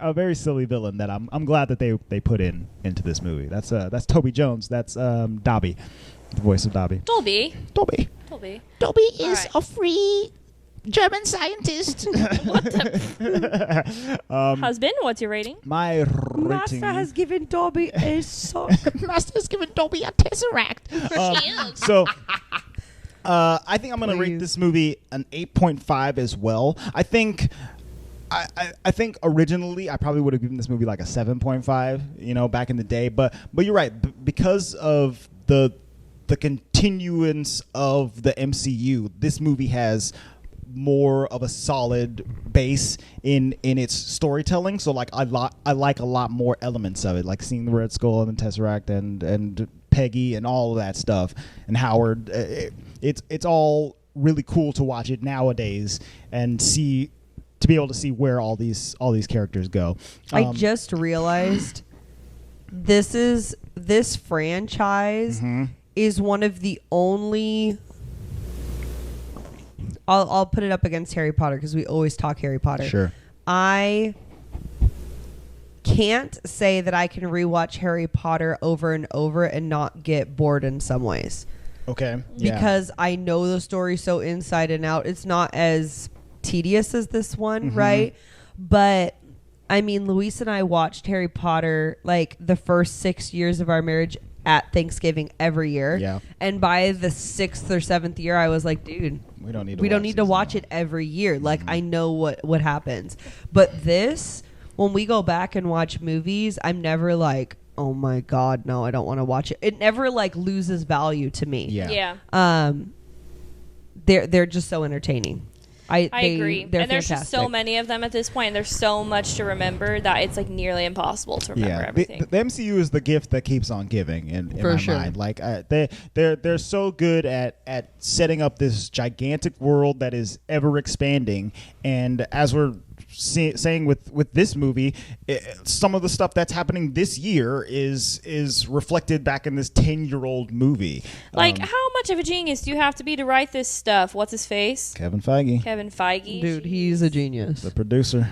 A very silly villain that I'm glad that they put into this movie. That's Toby Jones. That's Dobby, the voice of Dobby. Dolby. Dobby is right. a free German scientist. Husband, what's your rating? My rating. Master has given Dobby a sock. Master has given Dobby a tesseract. So I think I'm going to rate this movie an 8.5 as well. I think originally I probably would have given this movie like a 7.5, back in the day. But you're right, because of the continuance of the MCU, this movie has more of a solid base in its storytelling. So like I like a lot more elements of it, like seeing the Red Skull and the Tesseract and Peggy and all of that stuff, and Howard. It's all really cool to watch it nowadays and be able to see where all these characters go. I just realized this franchise is one of the only. I'll put it up against Harry Potter because we always talk Harry Potter. Sure. I can't say that I can rewatch Harry Potter over and over and not get bored in some ways. Okay. Yeah. Because I know the story so inside and out. It's not as tedious as this one, right? But I mean, Luis and I watched Harry Potter like the first 6 years of our marriage at Thanksgiving every year. Yeah. And by the 6th or 7th year, I was like, dude, we don't need to watch it every year. Like I know what happens. But this, when we go back and watch movies, I'm never like, oh my God, no, I don't want to watch it. It never like loses value to me. Yeah. They're just so entertaining. I agree. They're and there's fantastic. just so many of them at this point. And there's so much to remember that it's like nearly impossible to remember everything. The MCU is the gift that keeps on giving in For my sure. mind. Like they're so good at setting up this gigantic world that is ever expanding. And as we're saying with this movie, some of the stuff that's happening this year is reflected back in this 10-year-old movie. Like, how much of a genius do you have to be to write this stuff? What's his face? Kevin Feige, Dude, Dude, he's a genius. the producer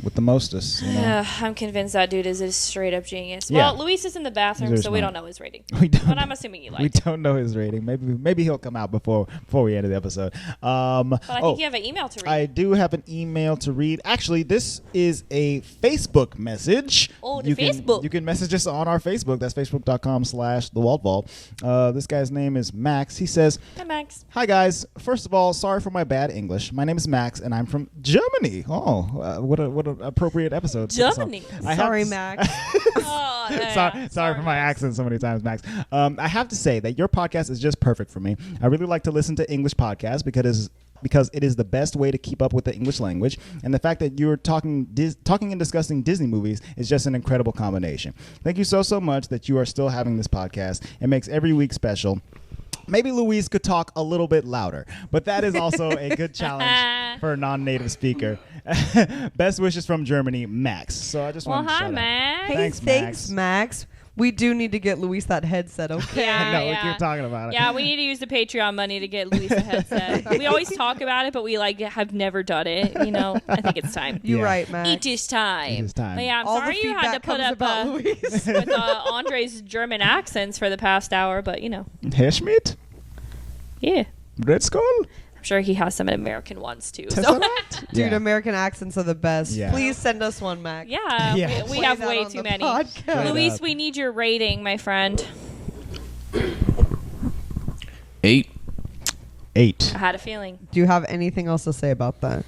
with the mostest. I'm convinced that dude is a straight up genius. Yeah. Well, Luis is in the bathroom, He's so we smart. don't know his rating. We don't. But I'm assuming you We liked it. don't know his rating. Maybe he'll come out before we end the episode. But I think you have an email to read. I do have an email to read. Actually, this is a Facebook message. Oh, the You can message us on our Facebook. That's facebook.com/the Walt Vault. This guy's name is Max. He says, Hi, Max. "Hi guys. First of all, sorry for my bad English. My name is Max, and I'm from Germany. Oh, what an appropriate episode. Germany. Sorry, Max. Oh, yeah. Sorry for my accent so many times, Max. I have to say that your podcast is just perfect for me. I really like to listen to English podcasts because it is the best way to keep up with the English language, and the fact that you're talking and discussing Disney movies is just an incredible combination. Thank you so much that you are still having this podcast. It makes every week special. Maybe Luis could talk a little bit louder, but that is also a good challenge for a non-native speaker. Best wishes from Germany, Max." So I just want to hi, shout out. Max. Hey, Thanks, thanks, Max. We do need to get Luis that headset, okay? Yeah, No, we yeah. keep talking about it. Yeah, we need to use the Patreon money to get Luis a headset. We always talk about it, but we have never done it. I think it's time. You're Yeah. right, Max. It is time. It is time. But yeah, I'm All the sorry you had to feedback put comes up about Luis. with Andre's German accents for the past hour, but Herr Schmidt? yeah. Red Skull? I'm sure he has some American ones too. So. Tesseract? Dude, Yeah. American accents are the best. Yeah. Please send us one, Max. Yeah, Yeah. we Play have that way on too the many. podcast. Straight Luis, up. we need your rating, my friend. 8. 8. I had a feeling. Do you have anything else to say about that?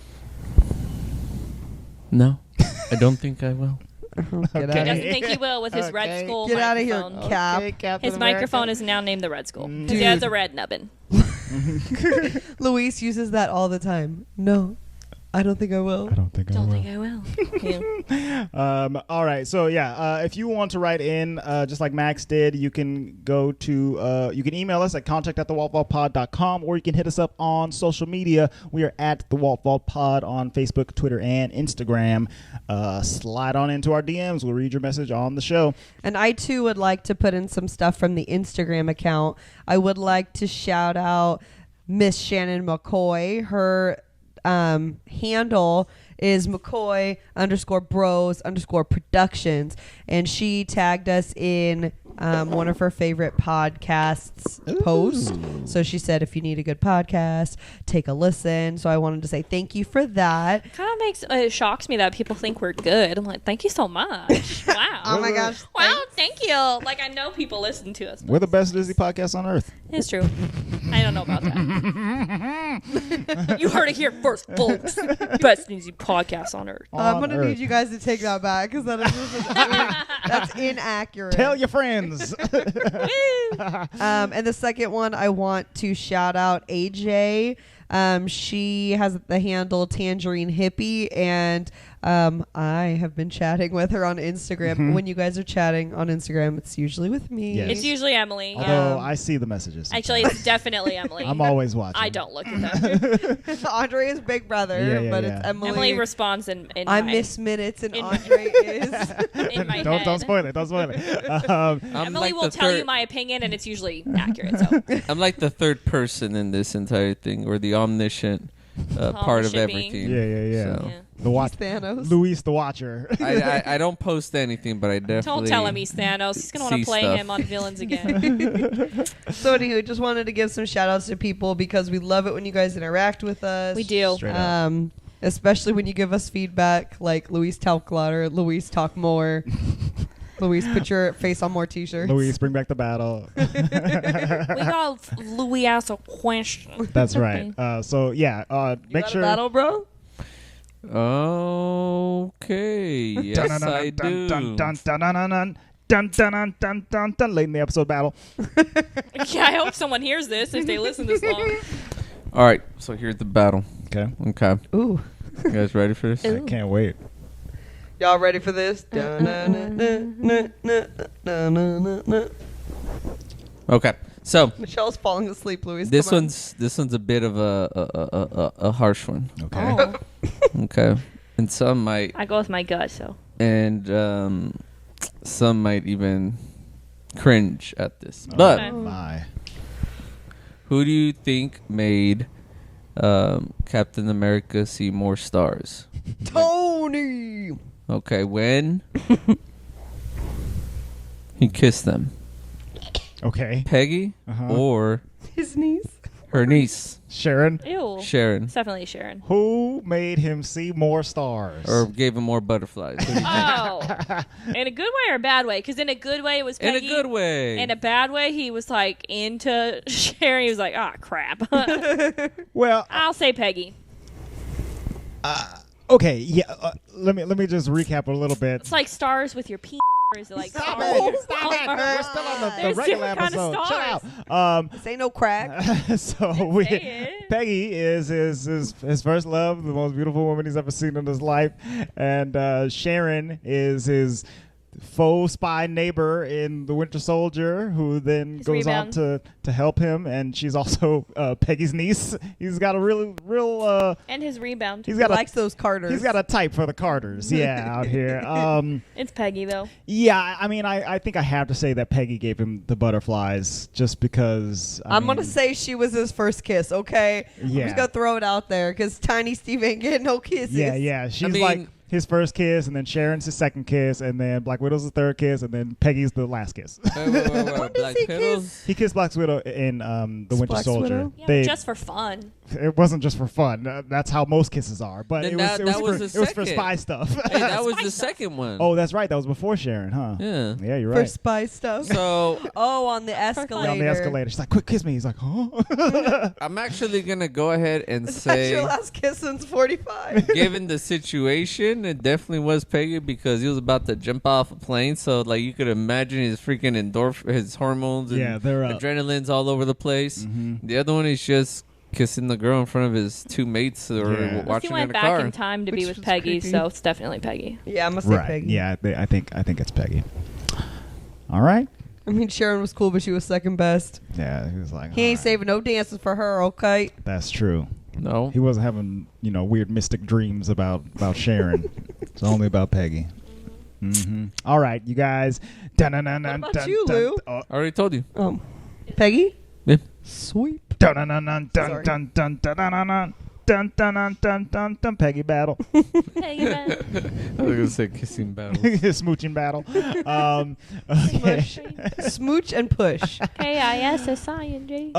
No, I don't think I will. Get Okay. He out doesn't think he will with his Red Okay. Skull Get out of here, microphone. Cap. Okay, Captain His America. microphone is now named the Red Skull because he Dude. has a red nubbin. Luis uses that all the time. No, I don't think I will. I don't think I Don't will. think I will. Yeah. All right. So yeah, if you want to write in, just like Max did, you can go to, you can email us at contact@thewaltvaultpod.com, or you can hit us up on social media. We are at the Walt Vault Pod on Facebook, Twitter, and Instagram. Slide on into our DMs. We'll read your message on the show. And I too would like to put in some stuff from the Instagram account. I would like to shout out Miss Shannon McCoy. Her handle is McCoy_bros_productions, and she tagged us in one of her favorite podcasts posts. So she said, if you need a good podcast, take a listen. So I wanted to say thank you for that. Kind of it shocks me that people think we're good. I'm like, thank you so much. Wow. Oh my gosh. Wow, thank you. Like, I know people listen to us. We're the best Disney podcast on earth. It's true. I don't know about that. You heard it here first, folks. Best newsy podcast on earth. I'm going to need you guys to take that back because that's inaccurate. Tell your friends. And the second one, I want to shout out AJ. She has the handle Tangerine Hippie, and I have been chatting with her on Instagram. When you guys are chatting on Instagram, it's usually with me. Yes. It's usually Emily. Although I see the messages. Actually, it's definitely Emily. I'm always watching. I don't look at them. Andre is big brother, but it's Emily. Emily responds in I my, miss minutes, and Andre is. in my don't head. spoil it. Don't spoil it. Emily will tell you my opinion, and it's usually accurate. So I'm like the third person in this entire thing, or the omniscient part of Omniscient being. everything. Yeah. So. Yeah. The watch. Thanos. Luis the Watcher. I don't post anything, but I definitely Don't tell him he's Thanos. He's gonna want see to play stuff. him on villains again. So anywho, just wanted to give some shout outs to people because we love it when you guys interact with us. We do. Straight up. Especially when you give us feedback like Luis talk louder, Luis talk more. Luis, put your face on more t-shirts. Luis, bring back the battle. We got Louis ask a question. That's right. So yeah, You make got sure. a battle, bro? Okay. Yes, I do. Dun dun dun dun dun dun dun dun dun dun. Late in the episode battle. Yeah, I hope someone hears this if they listen this long. All right. So here's the battle. Okay. Ooh. You guys ready for this? I can't wait. Y'all ready for this? Okay. So Michelle's falling asleep, Luis. this Come on. one's a bit of a harsh one. Okay. Oh, Okay. And some might I go with my gut, so. and some might even cringe at this. But Okay. My. who do you think made Captain America see more stars? Tony. Okay, when he kissed them, Okay. Peggy or His niece. her niece, Sharon. Ew. Sharon, It's definitely Sharon. Who made him see more stars? or gave him more butterflies? Who do you think? Oh. In a good way or a bad way? Because in a good way, it was In Peggy. a good way. In a bad way, he was like into Sharon. He was like, ah, crap. Well, I'll say Peggy. okay. Yeah. Let me just recap a little bit. It's like stars with your penis. Or is it like Stop stars it. with your Stop it. stars? We're still on the There's regular different kind of episode. Chill stars. out. This ain't no crack. So Say it. Peggy is his first love, the most beautiful woman he's ever seen in his life, and Sharon is his faux spy neighbor in The Winter Soldier, who then His goes rebound. on to help him, and she's also Peggy's niece. He's got a real And his rebound. he's He got a likes those Carters. he's got a type for the Carters, yeah, out here. It's Peggy, though. Yeah, I mean, I think I have to say that Peggy gave him the butterflies just because. I'm going to say she was his first kiss, okay? I'm Yeah. just going to throw it out there because Tiny Steve ain't getting no kisses. Yeah. She's mean- like his first kiss, and then Sharon's his second kiss, and then Black Widow's the third kiss, and then Peggy's the last kiss. Wait, Black he Widows? He kissed Black Widow in The Winter Black Soldier. Widow? Yeah, They- but just for fun. it wasn't just for fun. That's how most kisses are. But Then it was that it was, was for, the it was for second. spy stuff. Hey, that was the Spice second one. Oh, that's right. That was before Sharon, huh? yeah. Yeah, you're For right. spy stuff. So on the fun. escalator. On the escalator, she's like, "Quick, kiss me." He's like, "Huh?" I'm actually gonna go ahead and Is that your say, last kiss since 45? given the situation, it definitely was Peggy because he was about to jump off a plane. So like you could imagine his freaking his hormones and Yeah, they're up. adrenaline's all over the place. Mhm. The other one is just kissing the girl in front of his two mates or Yeah. He watching her went in a back car. in time to be Which with was Peggy, creepy. so it's definitely Peggy. Yeah, I'm going to say Right. Peggy. Yeah, I think it's Peggy. All right. I mean, Sharon was cool, but she was second best. Yeah, he was like, He ain't "All right." saving no dances for her, okay? That's true. No. He wasn't having, weird mystic dreams about Sharon. It's only about Peggy. Mm-hmm. All right, you guys. What about you, Lou? I already told you. Peggy? Yeah. Sweep. Dun Peggy battle. Peggy, man. I was gonna say kissing battle. Smooching battle. Okay. Smooch and push. K-I-S-S-I-N-G.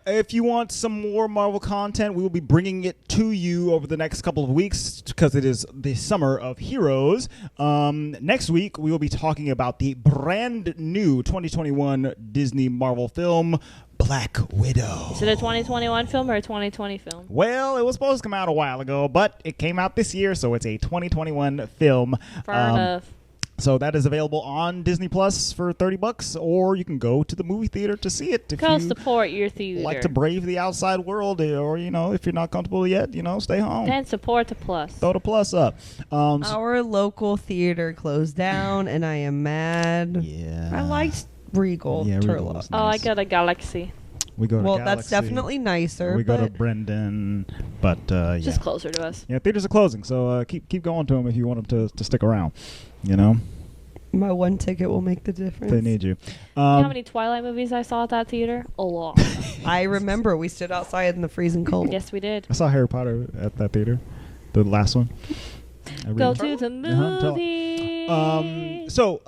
If you want some more Marvel content, we will be bringing it to you over the next couple of weeks because it is the summer of heroes. Next week, we will be talking about the brand new 2021 Disney Marvel film, Black Widow. Is it a 2021 film or a 2020 film? Well, it was supposed to come out a while ago, but it came out this year, so it's a 2021 film. Fair enough. So that is available on Disney Plus for $30, or you can go to the movie theater to see it. If Go you support your theater. like to brave the outside world, or if you're not comfortable yet, stay home. Then support the plus. Throw the plus up. Our local theater closed down, and I am mad. Yeah. I liked Regal Regal Turlock. was Oh, I nice. got a Galaxy. We go to Well, Galaxy. that's definitely nicer. We go to but Brendan, but yeah. Just closer to us. Yeah, theaters are closing, so keep going to them if you want them to stick around. my one ticket will make the difference. They need you. You know how many Twilight movies I saw at that theater? A lot. I remember we stood outside in the freezing cold. Yes, we did. I saw Harry Potter at that theater, the last one. Go to the movie. So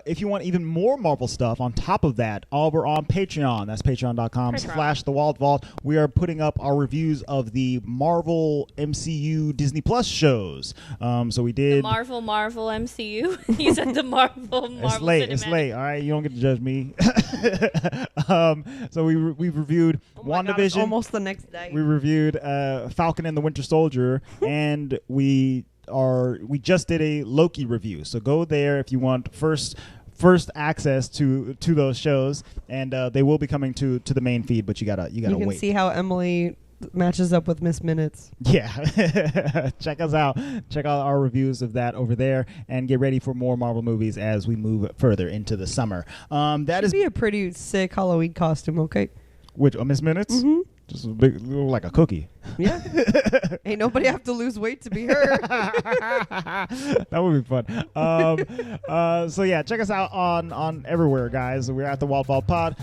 if you want even more Marvel stuff on top of that, we're on Patreon. That's patreon.com/The Walt Vault. We are putting up our reviews of the Marvel MCU Disney Plus shows. So we did The Marvel MCU. You said the Marvel It's late. Cinematic. It's late. All right, you don't get to judge me. So we've reviewed Oh my God, it's WandaVision. almost the next day. We reviewed Falcon and the Winter Soldier, and we just did a Loki review. So go there if you want first access to those shows, and they will be coming to the main feed. But you gotta you can wait. see how Emily matches up with Miss Minutes. Yeah, check us out. Check out our reviews of that over there, and get ready for more Marvel movies as we move further into the summer. That Should is be a pretty sick Halloween costume, okay? which Miss Minutes. Mm-hmm. Just a big, like a cookie. Yeah. Ain't nobody have to lose weight to be her. That would be fun. So yeah, check us out on everywhere, guys. We're at the Walt Vault Pod.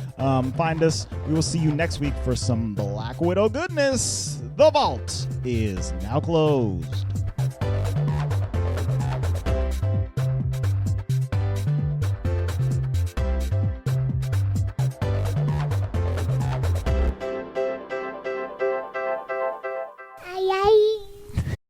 Find us. We will see you next week for some Black Widow goodness. The vault is now closed.